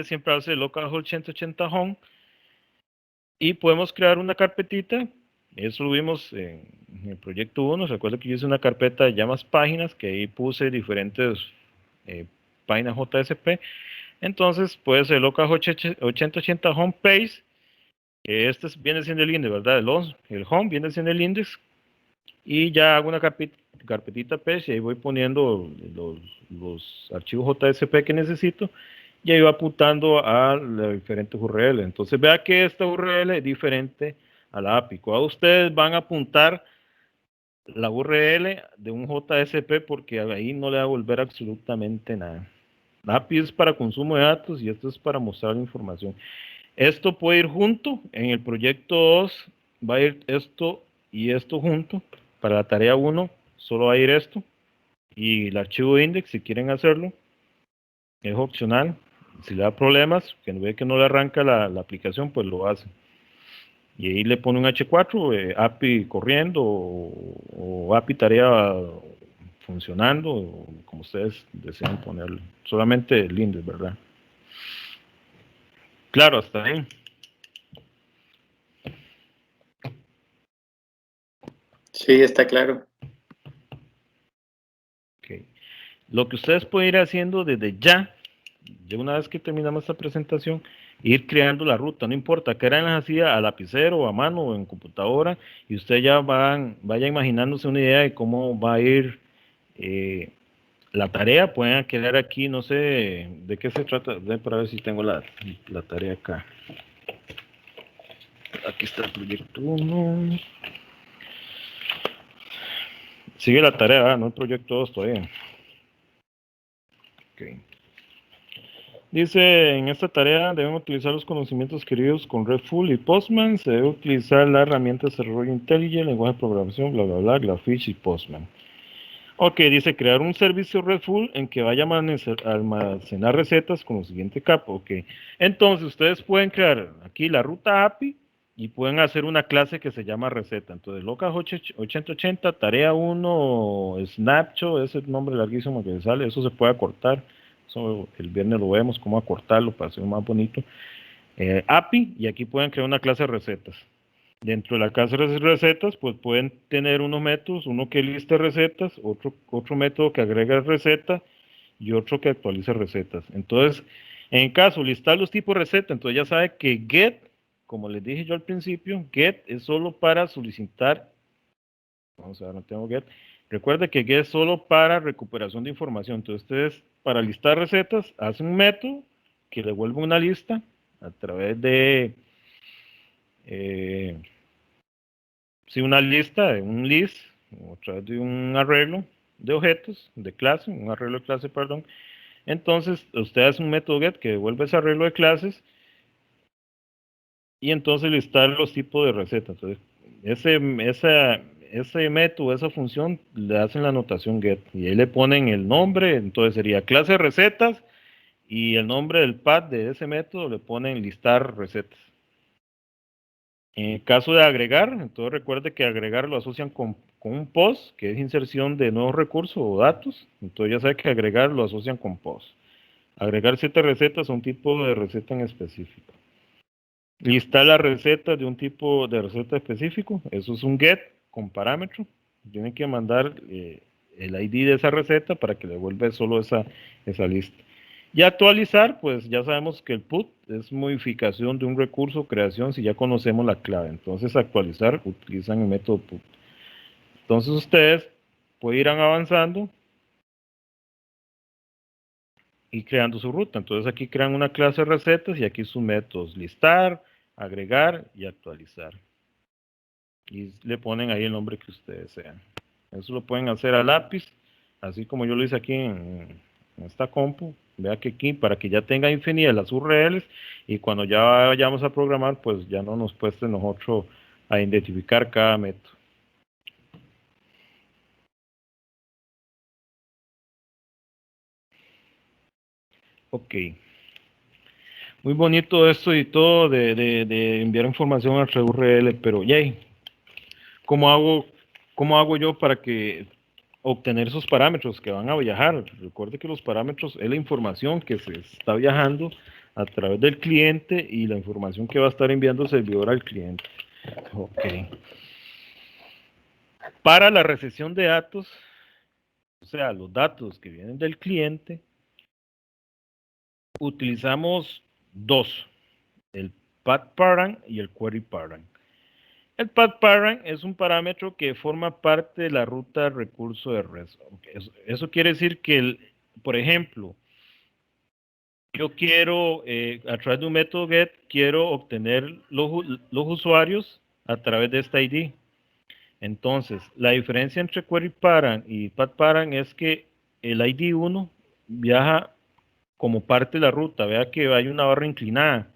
Speaker 1: siempre hace localhost 180 home y podemos crear una carpetita. Eso lo vimos en el proyecto 1. Recuerdo que yo hice una carpeta de llamas páginas que ahí puse diferentes páginas JSP. Entonces puede ser localhost 8080 home page. Este viene siendo el index, ¿verdad? El home viene siendo el index. Y ya hago una carpetita page y ahí voy poniendo los archivos JSP que necesito. Y ahí va apuntando a las diferentes URL. Entonces vea que esta URL es diferente a la API. Cuando ustedes van a apuntar la URL de un JSP porque ahí no le va a volver absolutamente nada. La API es para consumo de datos y esto es para mostrar información. Esto puede ir junto. En el proyecto 2 va a ir esto y esto junto. Para la tarea 1 solo va a ir esto. Y el archivo index, si quieren hacerlo, es opcional. Si le da problemas, que ve que no le arranca la aplicación, pues lo hace. Y ahí le pone un H4, API corriendo o API tarea funcionando, como ustedes desean ponerlo. Solamente el index, ¿verdad? Claro, hasta ahí.
Speaker 2: Sí, está claro.
Speaker 1: Okay. Lo que ustedes pueden ir haciendo desde ya una vez que terminamos esta presentación, ir creando la ruta, no importa que eran así a lapicero, a mano o en computadora, y ustedes ya vaya imaginándose una idea de cómo va a ir la tarea. Pueden quedar aquí, no sé de qué se trata, para ver si tengo la tarea acá. Aquí está el proyecto 1. Sigue la tarea, ¿verdad? No el proyecto 2 todavía. Okay. Dice, en esta tarea deben utilizar los conocimientos adquiridos con RESTful y Postman. Se debe utilizar la herramienta de desarrollo IntelliJ, lenguaje de programación, bla, bla, bla, GraphIsh y Postman. Ok, dice crear un servicio RESTful en que vaya a almacenar recetas con lo siguiente capo. Ok, entonces ustedes pueden crear aquí la ruta API y pueden hacer una clase que se llama receta. Entonces, locas 8080, tarea 1, snapshot, ese nombre larguísimo que sale, eso se puede acortar. Eso el viernes lo vemos, cómo acortarlo para hacer más bonito. API, y aquí pueden crear una clase de recetas. Dentro de la clase de recetas, pues pueden tener unos métodos, uno que liste recetas, otro método que agrega recetas y otro que actualiza recetas. Entonces, en caso listar los tipos de receta, entonces ya sabe que get, como les dije yo al principio, get es solo para solicitar. Vamos a ver, no tengo get. Recuerde que get es solo para recuperación de información. Entonces, ustedes para listar recetas hacen un método que le vuelve una lista a través de una lista, de un list, o a través de un arreglo de objetos, de clase, un arreglo de clase, perdón. Entonces, usted hace un método get que devuelve ese arreglo de clases y entonces listar los tipos de recetas. Entonces, ese método, esa función, le hacen la anotación get y ahí le ponen el nombre. Entonces sería clase recetas y el nombre del pad de ese método le ponen listar recetas. En el caso de agregar, entonces recuerde que agregar lo asocian con un post, que es inserción de nuevos recursos o datos. Entonces ya sabe que agregar lo asocian con post. Agregar 7 recetas a un tipo de receta en específico. Listar la receta de un tipo de receta específico. Eso es un get con parámetro. Tienen que mandar el ID de esa receta para que le vuelva solo esa lista. Y actualizar, pues ya sabemos que el put es modificación de un recurso, creación, si ya conocemos la clave. Entonces, actualizar, utilizan el método put. Entonces, ustedes pueden ir avanzando y creando su ruta. Entonces, aquí crean una clase de recetas y aquí sus métodos: listar, agregar y actualizar. Y le ponen ahí el nombre que ustedes desean. Eso lo pueden hacer a lápiz, así como yo lo hice aquí en esta compu. Vea que aquí, para que ya tenga infinitas las URLs, y cuando ya vayamos a programar, pues ya no nos cueste nosotros a identificar cada método. Ok. Muy bonito esto y todo de enviar información a través de URL, pero yay, ¿cómo hago yo para que obtener esos parámetros que van a viajar? Recuerde que los parámetros es la información que se está viajando a través del cliente y la información que va a estar enviando el servidor al cliente. Ok. Para la recepción de datos, o sea, los datos que vienen del cliente, utilizamos dos: el path parent y el query parent. El path parent es un parámetro que forma parte de la ruta recurso de REST. Eso quiere decir que, por ejemplo, yo quiero, a través de un método get, quiero obtener los usuarios a través de esta ID. Entonces, la diferencia entre query parent y path parent es que el ID 1 viaja como parte de la ruta. Vea que hay una barra inclinada.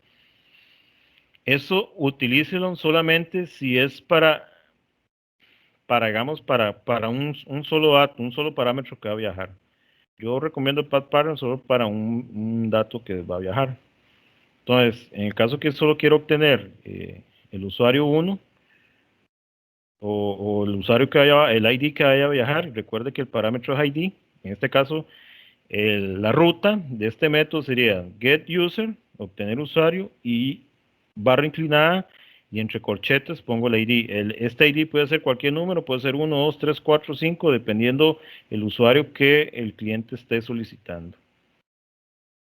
Speaker 1: Eso utilícelo solamente si es digamos, para un solo dato, un solo parámetro que va a viajar. Yo recomiendo el path parent solo para un dato que va a viajar. Entonces, en el caso que solo quiero obtener el usuario 1 o el usuario el ID que vaya a viajar, recuerde que el parámetro es ID. En este caso, la ruta de este método sería getUser, obtener usuario, y barra inclinada, y entre corchetes pongo el ID. Este ID puede ser cualquier número, puede ser 1, 2, 3, 4, 5, dependiendo el usuario que el cliente esté solicitando.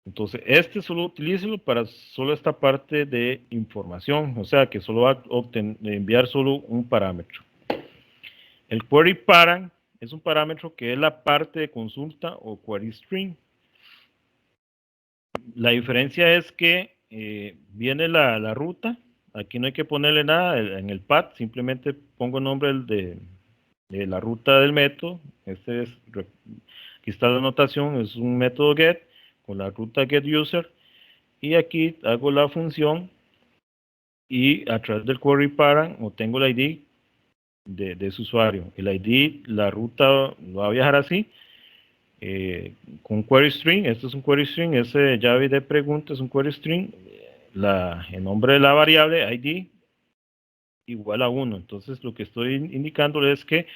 Speaker 1: Entonces, solo utilícelo para solo esta parte de información, o sea que solo va a enviar solo un parámetro. El query parent es un parámetro que es la parte de consulta o query string. La diferencia es que viene la ruta. Aquí no hay que ponerle nada en el path, simplemente pongo el nombre de la ruta del método. Aquí está la anotación, es un método get con la ruta getUser, y aquí hago la función y a través del query parent obtengo el ID de su usuario. El ID, la ruta va a viajar así, con query string. Esto es un query string, ese llave de pregunta es un query string, el nombre de la variable ID igual a 1. Entonces lo que estoy indicándole es que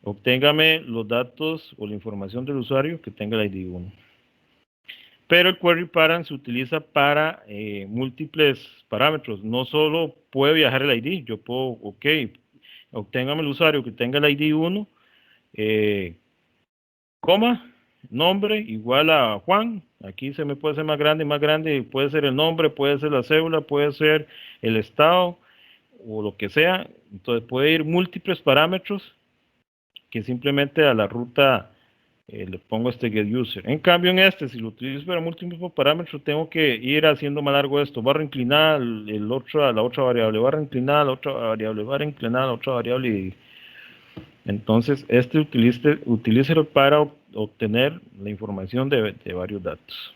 Speaker 1: obténgame los datos o la información del usuario que tenga el ID 1. Pero el query parent se utiliza para múltiples parámetros. No solo puede viajar el ID, yo puedo, ok, obténgame el usuario que tenga el ID 1, coma, nombre igual a Juan. Aquí se me puede hacer más grande, puede ser el nombre, puede ser la cédula, puede ser el estado o lo que sea. Entonces puede ir múltiples parámetros que simplemente a la ruta le pongo este getUser. En cambio en si lo utilizo para múltiples parámetros, tengo que ir haciendo más largo esto, barra inclinada, la otra variable, barra inclinada, la otra variable, barra inclinada, la otra variable. Y entonces utilícelo para obtener la información de varios datos.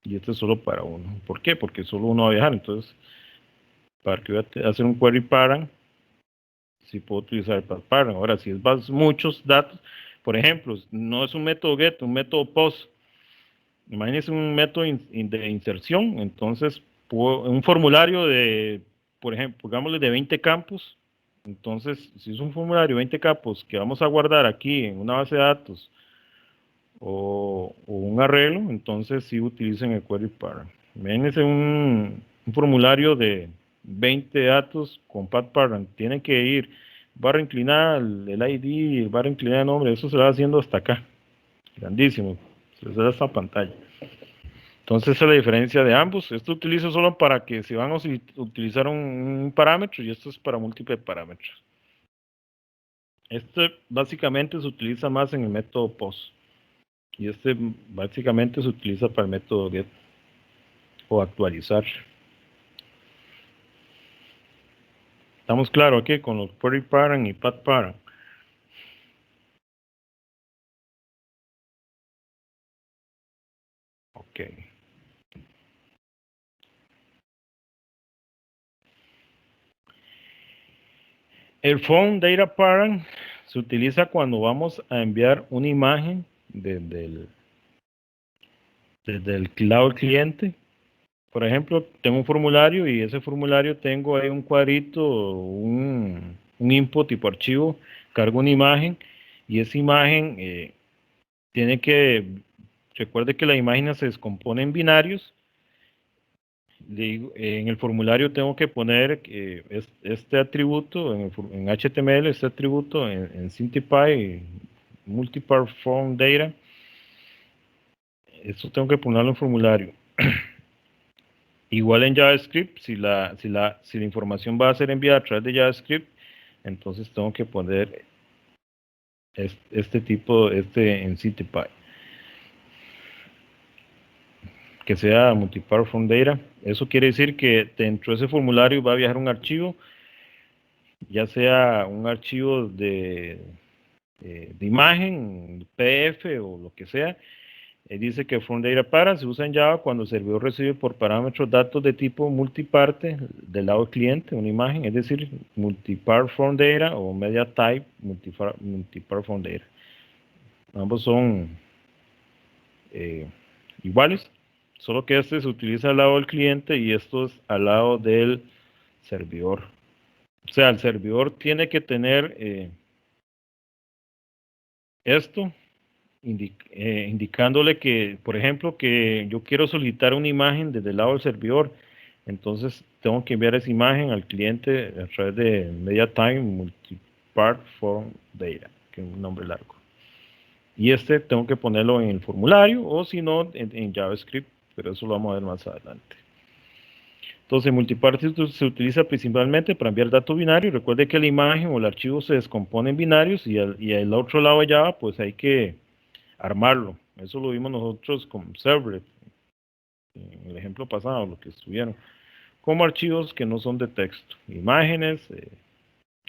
Speaker 1: Y este es solo para uno. ¿Por qué? Porque solo uno va a viajar. Entonces, para que voy a hacer un query parent, si puedo utilizar el parent. Ahora, si es muchos datos, por ejemplo, no es un método get, un método post. Imagínense un método de inserción. Entonces, un formulario de, por ejemplo, pongámosle de 20 campos. Entonces, si es un formulario de 20 campos que vamos a guardar aquí en una base de datos o un arreglo, entonces sí utilicen el query parent. Imagínense un formulario de 20 datos con path parent. Tienen que ir barra inclinada, el ID, barra inclinada de nombre, eso se va haciendo hasta acá. Grandísimo. Se da esta pantalla. Entonces esa es la diferencia de ambos. Esto utilizo solo para que si van a utilizar un parámetro, y esto es para múltiples parámetros. Este básicamente se utiliza más en el método post. Y este básicamente se utiliza para el método get o actualizar. ¿Estamos claros aquí con los query parent y path parent? Ok. El phone data parent se utiliza cuando vamos a enviar una imagen desde el cloud cliente. Por ejemplo, tengo un formulario y ese formulario tengo ahí un cuadrito, un input tipo archivo, cargo una imagen y esa imagen tiene que, recuerde que la imagen se descompone en binarios. En el formulario tengo que poner este atributo en HTML, este atributo en SynthPy, Multipart Form Data. Esto tengo que ponerlo en formulario. Igual en JavaScript, si la información va a ser enviada a través de JavaScript, entonces tengo que poner este tipo en SynthPy. Que sea Multipart Form Data. Eso quiere decir que dentro de ese formulario va a viajar un archivo, ya sea un archivo de imagen, PDF o lo que sea. Dice que Form Data Parent se usa en Java cuando el servidor recibe por parámetros datos de tipo multiparte del lado del cliente, una imagen, es decir, Multipart Form Data o Media Type Multipart Form Data. Ambos son iguales, solo que este se utiliza al lado del cliente y esto es al lado del servidor. O sea, el servidor tiene que tener esto indicándole que, por ejemplo, que yo quiero solicitar una imagen desde el lado del servidor. Entonces tengo que enviar esa imagen al cliente a través de MediaTime Multipart Form Data, que es un nombre largo. Y tengo que ponerlo en el formulario o si no en JavaScript, pero eso lo vamos a ver más adelante. Entonces, Multipart se utiliza principalmente para enviar datos binarios. Recuerde que la imagen o el archivo se descompone en binarios y al otro lado de Java, pues hay que armarlo. Eso lo vimos nosotros con Servlet, en el ejemplo pasado, lo que estuvieron, como archivos que no son de texto, imágenes,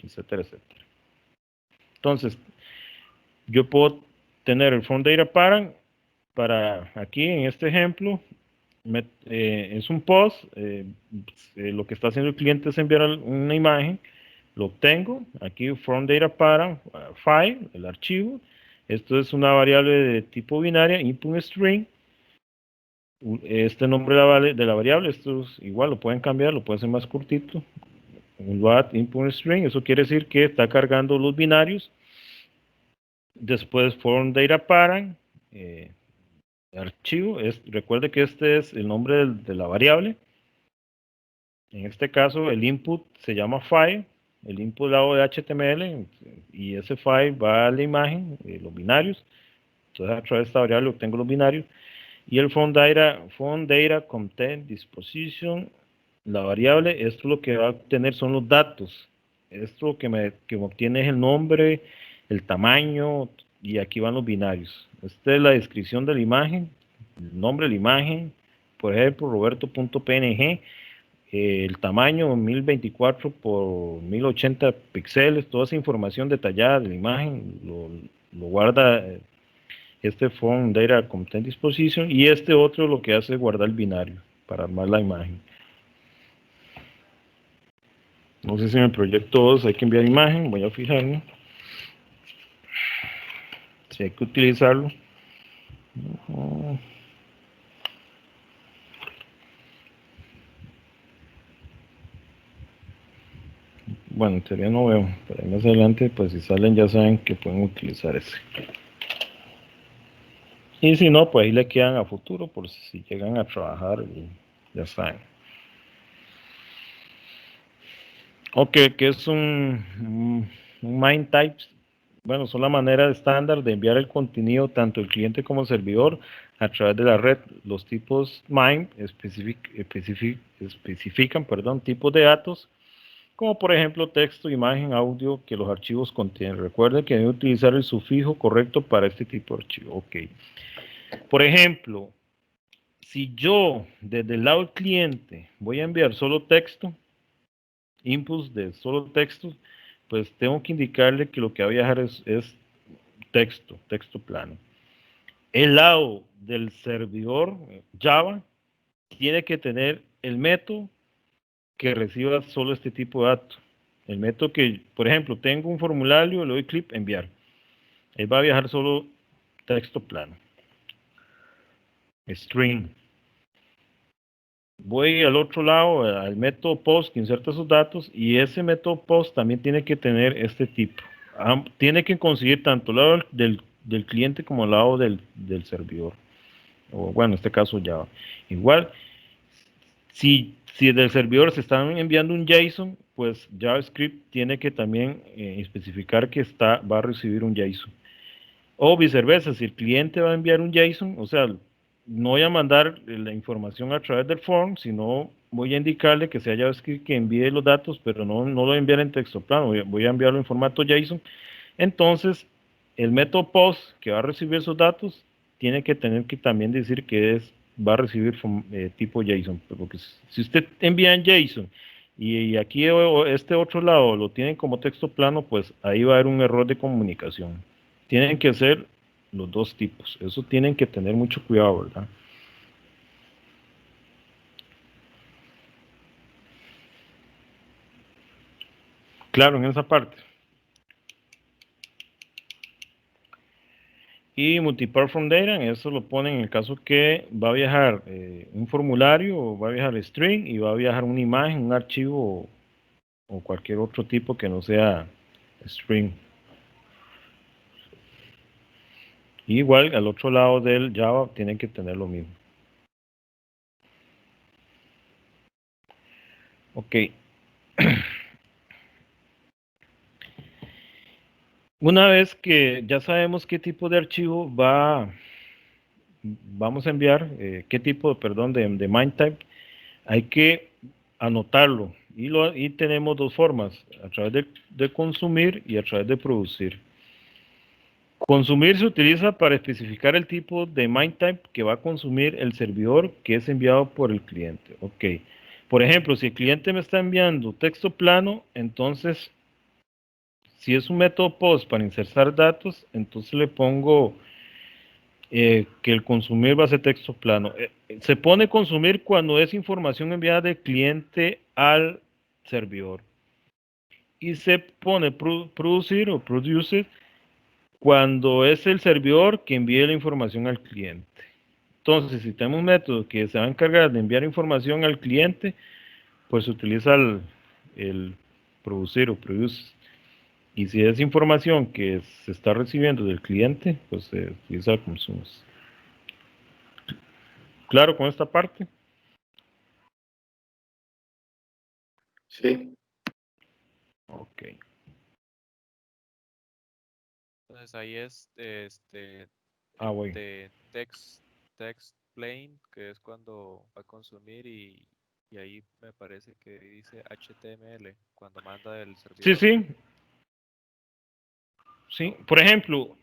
Speaker 1: etcétera, etcétera. Entonces, yo puedo tener el Form Data Parent para aquí, en este ejemplo, es un post, lo que está haciendo el cliente es enviar una imagen, lo obtengo, aquí Form Data Parent, file, el archivo, esto es una variable de tipo binaria, input string, este nombre de la variable, esto es igual, lo pueden cambiar, lo pueden hacer más cortito, un load input string, eso quiere decir que está cargando los binarios, después Form Data Parent, archivo, recuerde que este es el nombre de la variable. En este caso, el input se llama file, el input lado de HTML, y ese file va a la imagen, los binarios. Entonces, a través de esta variable obtengo los binarios. Y el form data content disposition, la variable, esto lo que va a obtener son los datos. Esto que me obtiene es el nombre, el tamaño, y aquí van los binarios. Esta es la descripción de la imagen, el nombre de la imagen, por ejemplo, roberto.png, el tamaño 1024 por 1080 píxeles, toda esa información detallada de la imagen lo guarda este Form Data Content Disposition, y este otro lo que hace es guardar el binario para armar la imagen. No sé si en el proyecto 2 hay que enviar imagen, voy a fijarme si hay que utilizarlo. Bueno, en teoría no veo, pero más adelante, pues si salen ya saben que pueden utilizar ese. Y si no, pues ahí le quedan a futuro, por si llegan a trabajar, y ya saben. Ok, que es un MIME types. Bueno, son la manera estándar de enviar el contenido tanto el cliente como el servidor a través de la red. Los tipos MIME especifican tipos de datos, como por ejemplo texto, imagen, audio, que los archivos contienen. Recuerden que deben utilizar el sufijo correcto para este tipo de archivo. Ok. Por ejemplo, si yo desde el lado del cliente voy a enviar solo texto, inputs de solo texto, pues tengo que indicarle que lo que va a viajar es texto plano. El lado del servidor Java tiene que tener el método que reciba solo este tipo de datos. El método que, por ejemplo, tengo un formulario, le doy clic, enviar. Él va a viajar solo texto plano. String. Voy al otro lado, al método post que inserta sus datos, y ese método post también tiene que tener este tipo. Tiene que conseguir tanto el lado del cliente como el lado del servidor. O bueno, en este caso Java. Igual, si del servidor se están enviando un JSON, pues JavaScript tiene que también especificar que va a recibir un JSON. O viceversa, si el cliente va a enviar un JSON, o sea, no voy a mandar la información a través del form, sino voy a indicarle que sea JavaScript que envíe los datos, pero no lo voy a enviar en texto plano, voy a enviarlo en formato JSON. Entonces, el método post que va a recibir esos datos tiene que tener que también decir que va a recibir tipo JSON, porque si usted envía en JSON y aquí este otro lado lo tienen como texto plano, pues ahí va a haber un error de comunicación. Tienen que ser los dos tipos, eso tienen que tener mucho cuidado, ¿verdad? Claro, en esa parte. Y Multipart From Data, eso lo ponen en el caso que va a viajar un formulario, o va a viajar string, y va a viajar una imagen, un archivo, o cualquier otro tipo que no sea string. Igual al otro lado del Java tienen que tener lo mismo. Ok. Una vez que ya sabemos qué tipo de archivo vamos a enviar, qué tipo, perdón, de MIME type, hay que anotarlo. Y tenemos dos formas, a través de consumir y a través de producir. Consumir se utiliza para especificar el tipo de MIME type que va a consumir el servidor que es enviado por el cliente. Ok. Por ejemplo, si el cliente me está enviando texto plano, entonces, si es un método POST para insertar datos, entonces le pongo que el consumir va a ser texto plano. Se pone consumir cuando es información enviada del cliente al servidor. Y se pone producir o produce cuando es el servidor que envíe la información al cliente. Entonces, si tenemos un método que se va a encargar de enviar información al cliente, pues se utiliza el producir o produce. Y si es información que se está recibiendo del cliente, pues se utiliza el consumes. ¿Claro con esta parte?
Speaker 2: Sí.
Speaker 1: Ok.
Speaker 4: Entonces ahí es
Speaker 1: Voy.
Speaker 4: de text plain, que es cuando va a consumir y ahí me parece que dice HTML cuando manda del
Speaker 1: Sí,
Speaker 4: servidor.
Speaker 1: sí. Sí. Por ejemplo,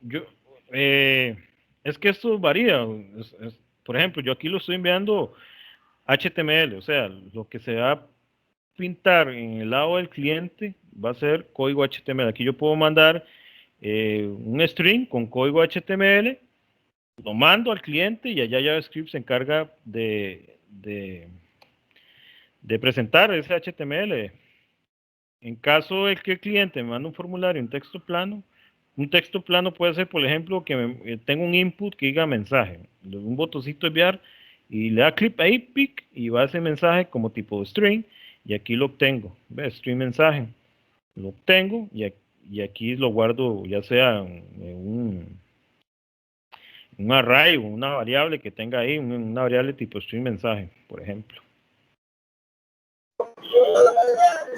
Speaker 1: es que esto varía. Por ejemplo, yo aquí lo estoy enviando HTML, o sea, lo que se va a pintar en el lado del cliente va a ser código HTML. Aquí yo puedo mandar un string con código HTML, lo mando al cliente y allá JavaScript se encarga de presentar ese HTML. En caso de que el cliente me mande un formulario, un texto plano puede ser, por ejemplo, que tenga un input que diga mensaje, un botoncito enviar y le da clic ahí, pic, y va ese mensaje como tipo de string, y aquí lo obtengo, ¿ves? String mensaje, lo obtengo y aquí lo guardo ya sea en un array o una variable que tenga ahí, una variable tipo string mensaje, por ejemplo.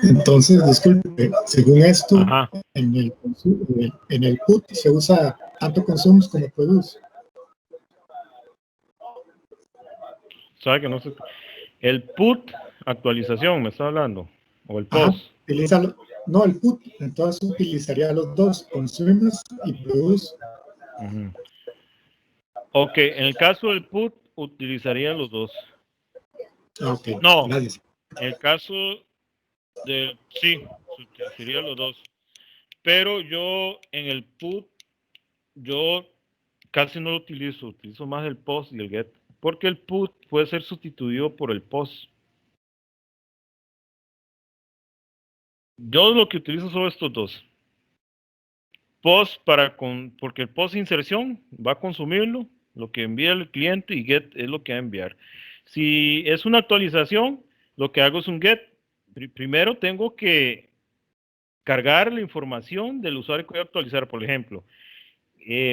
Speaker 5: Entonces, disculpe, según esto,
Speaker 1: Ajá.
Speaker 5: en el put se usa tanto consumes como produce.
Speaker 1: ¿Sabe que no se... El put, actualización, me está hablando, o el
Speaker 5: Ajá,
Speaker 1: post.
Speaker 5: no el put, entonces utilizaría los dos, consumes y produce.
Speaker 1: Uh-huh. Ok, en el caso del put, utilizaría los dos.
Speaker 5: Ok,
Speaker 1: No,
Speaker 5: gracias.
Speaker 1: en el caso del, sí, se utilizaría los dos. Pero yo en el put, yo casi no lo utilizo más el post y el get, porque el put puede ser sustituido por el post. Yo lo que utilizo son estos dos. Post porque el post inserción va a consumirlo, lo que envía el cliente, y get es lo que va a enviar. Si es una actualización, lo que hago es un get. Primero tengo que cargar la información del usuario que voy a actualizar. Por ejemplo,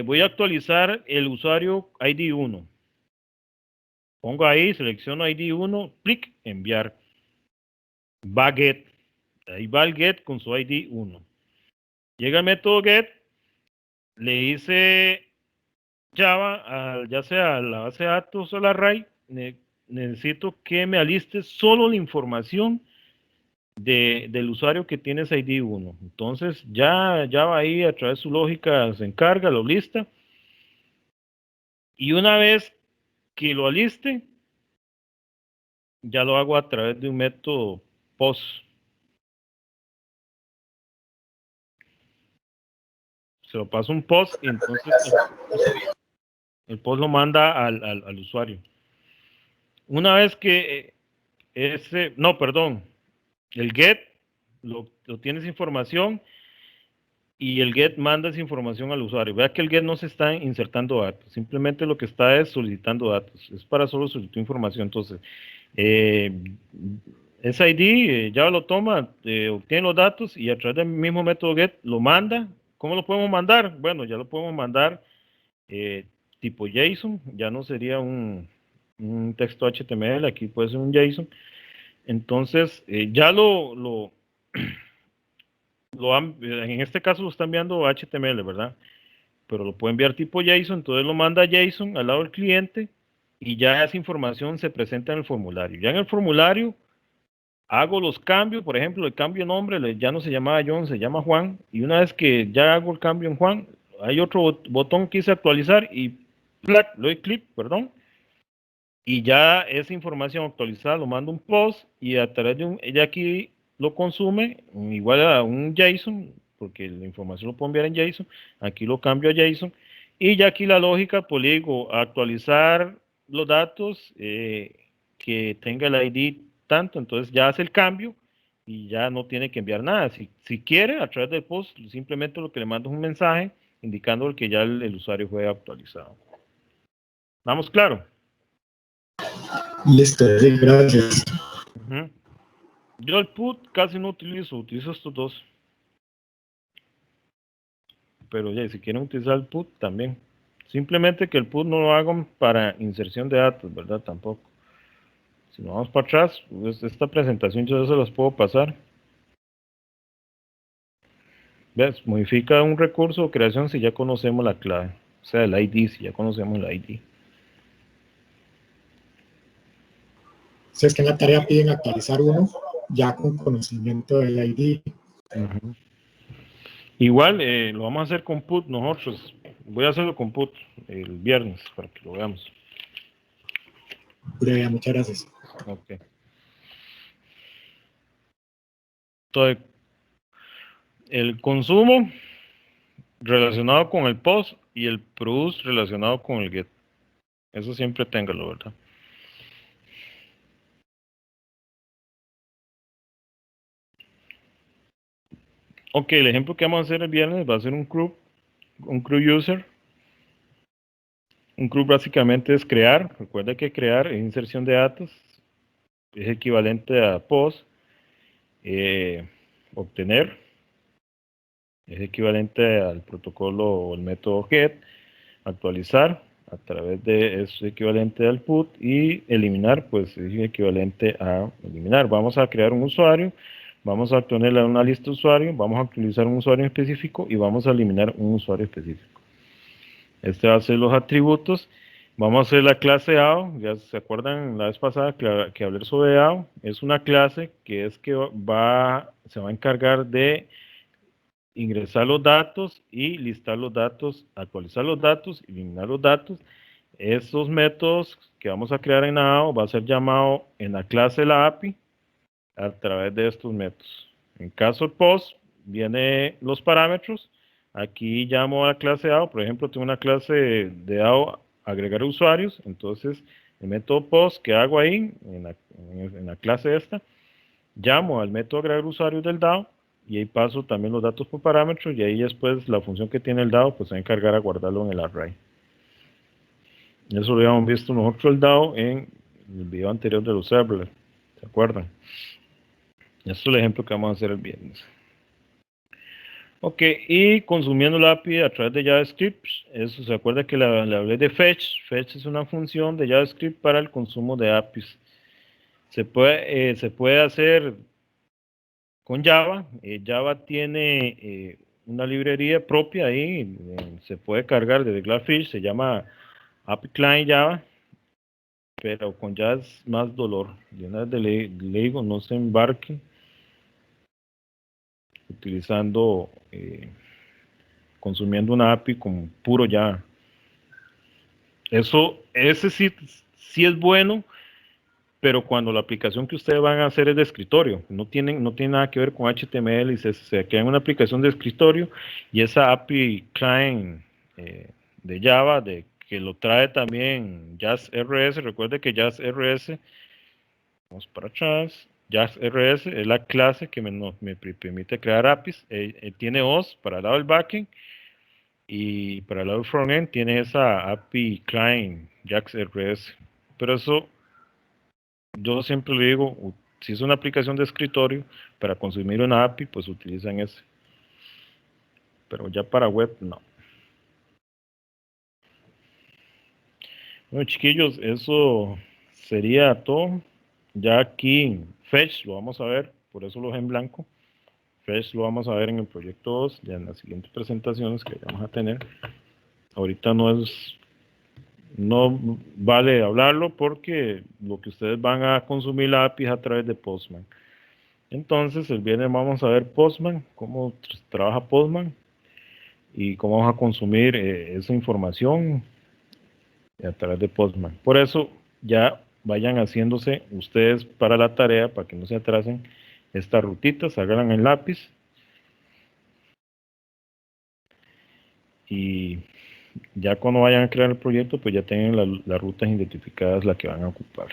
Speaker 1: voy a actualizar el usuario ID 1. Pongo ahí, selecciono ID 1, clic, enviar. Va get. Ahí va el get con su ID 1. Llega el método get, le hice Java, ya sea a la base de datos o la array, necesito que me aliste solo la información del usuario que tiene ese ID 1. Entonces ya va ahí a través de su lógica, se encarga, lo lista. Y una vez que lo aliste, ya lo hago a través de un método post. Se lo paso un post y entonces el post lo manda al usuario. Una vez que no, perdón, el get lo tienes información y el get manda esa información al usuario. Vea que el get no se está insertando datos, simplemente lo que está es solicitando datos. Es para solo solicitar información. Entonces, ese ID ya lo toma, obtiene los datos y a través del mismo método get lo manda. ¿Cómo lo podemos mandar? Bueno, ya lo podemos mandar tipo JSON, ya no sería un texto HTML, aquí puede ser un JSON. Entonces, ya en este caso lo está enviando HTML, ¿verdad? Pero lo puede enviar tipo JSON, entonces lo manda JSON al lado del cliente y ya esa información se presenta en el formulario. Ya en el formulario hago los cambios, por ejemplo, el cambio de nombre ya no se llamaba John, se llama Juan, y una vez que ya hago el cambio en Juan, hay otro botón que dice actualizar y le doy clic, perdón, y ya esa información actualizada lo mando un post y a través de ella aquí lo consume igual a un JSON, porque la información lo puedo enviar en JSON, aquí lo cambio a JSON, y ya aquí la lógica, pues le digo actualizar los datos que tenga el ID tanto, entonces ya hace el cambio y ya no tiene que enviar nada. Si quiere, a través del post, simplemente lo que le mando es un mensaje indicando que ya el usuario fue actualizado. ¿Vamos claro?
Speaker 5: Listo, sí, gracias.
Speaker 1: Ujú. Yo el put casi no utilizo estos dos. Pero ya, si quieren utilizar el put también. Simplemente que el put no lo hagan para inserción de datos, ¿verdad? Tampoco. Si nos vamos para atrás, pues esta presentación yo se las puedo pasar. ¿Ves? Modifica un recurso o creación si ya conocemos la clave. O sea, el ID, si ya conocemos el ID.
Speaker 5: Si es que en la tarea piden actualizar uno, ya con conocimiento del ID.
Speaker 1: Ujú. Igual lo vamos a hacer con put nosotros. Voy a hacerlo con put el viernes para que lo veamos.
Speaker 5: Pura vida, muchas gracias.
Speaker 1: Ok. Entonces, el consumo relacionado con el post y el produce relacionado con el get. Eso siempre téngalo, ¿verdad? Ok, el ejemplo que vamos a hacer el viernes va a ser un crew user. Un crew básicamente es crear. Recuerda que crear es inserción de datos. Es equivalente a post. Obtener es equivalente al protocolo o el método get. Actualizar a través de es equivalente al put y eliminar pues es equivalente a eliminar. Vamos a crear un usuario, vamos a obtener una lista de usuarios, vamos a utilizar un usuario específico y vamos a eliminar un usuario específico. Este va a ser los atributos. Vamos a hacer la clase AO, ya se acuerdan la vez pasada que hablé sobre AO, es una clase que es que se va a encargar de ingresar los datos y listar los datos, actualizar los datos, eliminar los datos. Estos métodos que vamos a crear en AO va a ser llamado en la clase de la API a través de estos métodos. En caso de post, vienen los parámetros. Aquí llamo a la clase AO, por ejemplo, tengo una clase de AO agregar usuarios, entonces el método post que hago ahí en la clase esta, llamo al método agregar usuarios del DAO y ahí paso también los datos por parámetros y ahí después la función que tiene el DAO pues se va a encargar a guardarlo en el array. Eso lo habíamos visto nosotros el DAO en el video anterior de los serverless, ¿se acuerdan? Esto es el ejemplo que vamos a hacer el viernes. Ok, y consumiendo la API a través de JavaScript, eso se acuerda que le hablé de fetch. Fetch es una función de JavaScript para el consumo de APIs. Se puede hacer con Java. Java tiene una librería propia ahí, se puede cargar desde GlassFish, se llama API Client Java, pero con Java es más dolor. De una vez le digo, no se embarque utilizando, consumiendo una API con puro Java. Ese sí es bueno, pero cuando la aplicación que ustedes van a hacer es de escritorio, no tiene nada que ver con HTML y se queda en una aplicación de escritorio y esa API client de Java, que lo trae también JazzRS, recuerde que JazzRS, vamos para atrás, JazzRS es la clase que me permite crear APIs, tiene OS para el lado del backend y para el lado del frontend tiene esa API client JazzRS, pero eso yo siempre le digo, si es una aplicación de escritorio, para consumir una API, pues utilizan ese. Pero ya para web, no. Bueno, chiquillos, eso sería todo. Ya aquí Fetch lo vamos a ver, por eso lo dejé en blanco. Fetch lo vamos a ver en el proyecto 2, ya en las siguientes presentaciones que vamos a tener. Ahorita no vale hablarlo porque lo que ustedes van a consumir la API es a través de Postman. Entonces, el viernes vamos a ver Postman, cómo trabaja Postman y cómo vamos a consumir esa información a través de Postman. Por eso, ya vayan haciéndose ustedes para la tarea, para que no se atrasen, estas rutitas, háganlas en lápiz. Y ya cuando vayan a crear el proyecto, pues ya tienen las rutas identificadas, las que van a ocupar.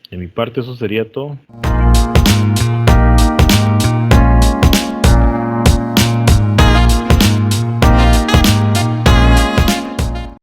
Speaker 1: De mi parte, eso sería todo.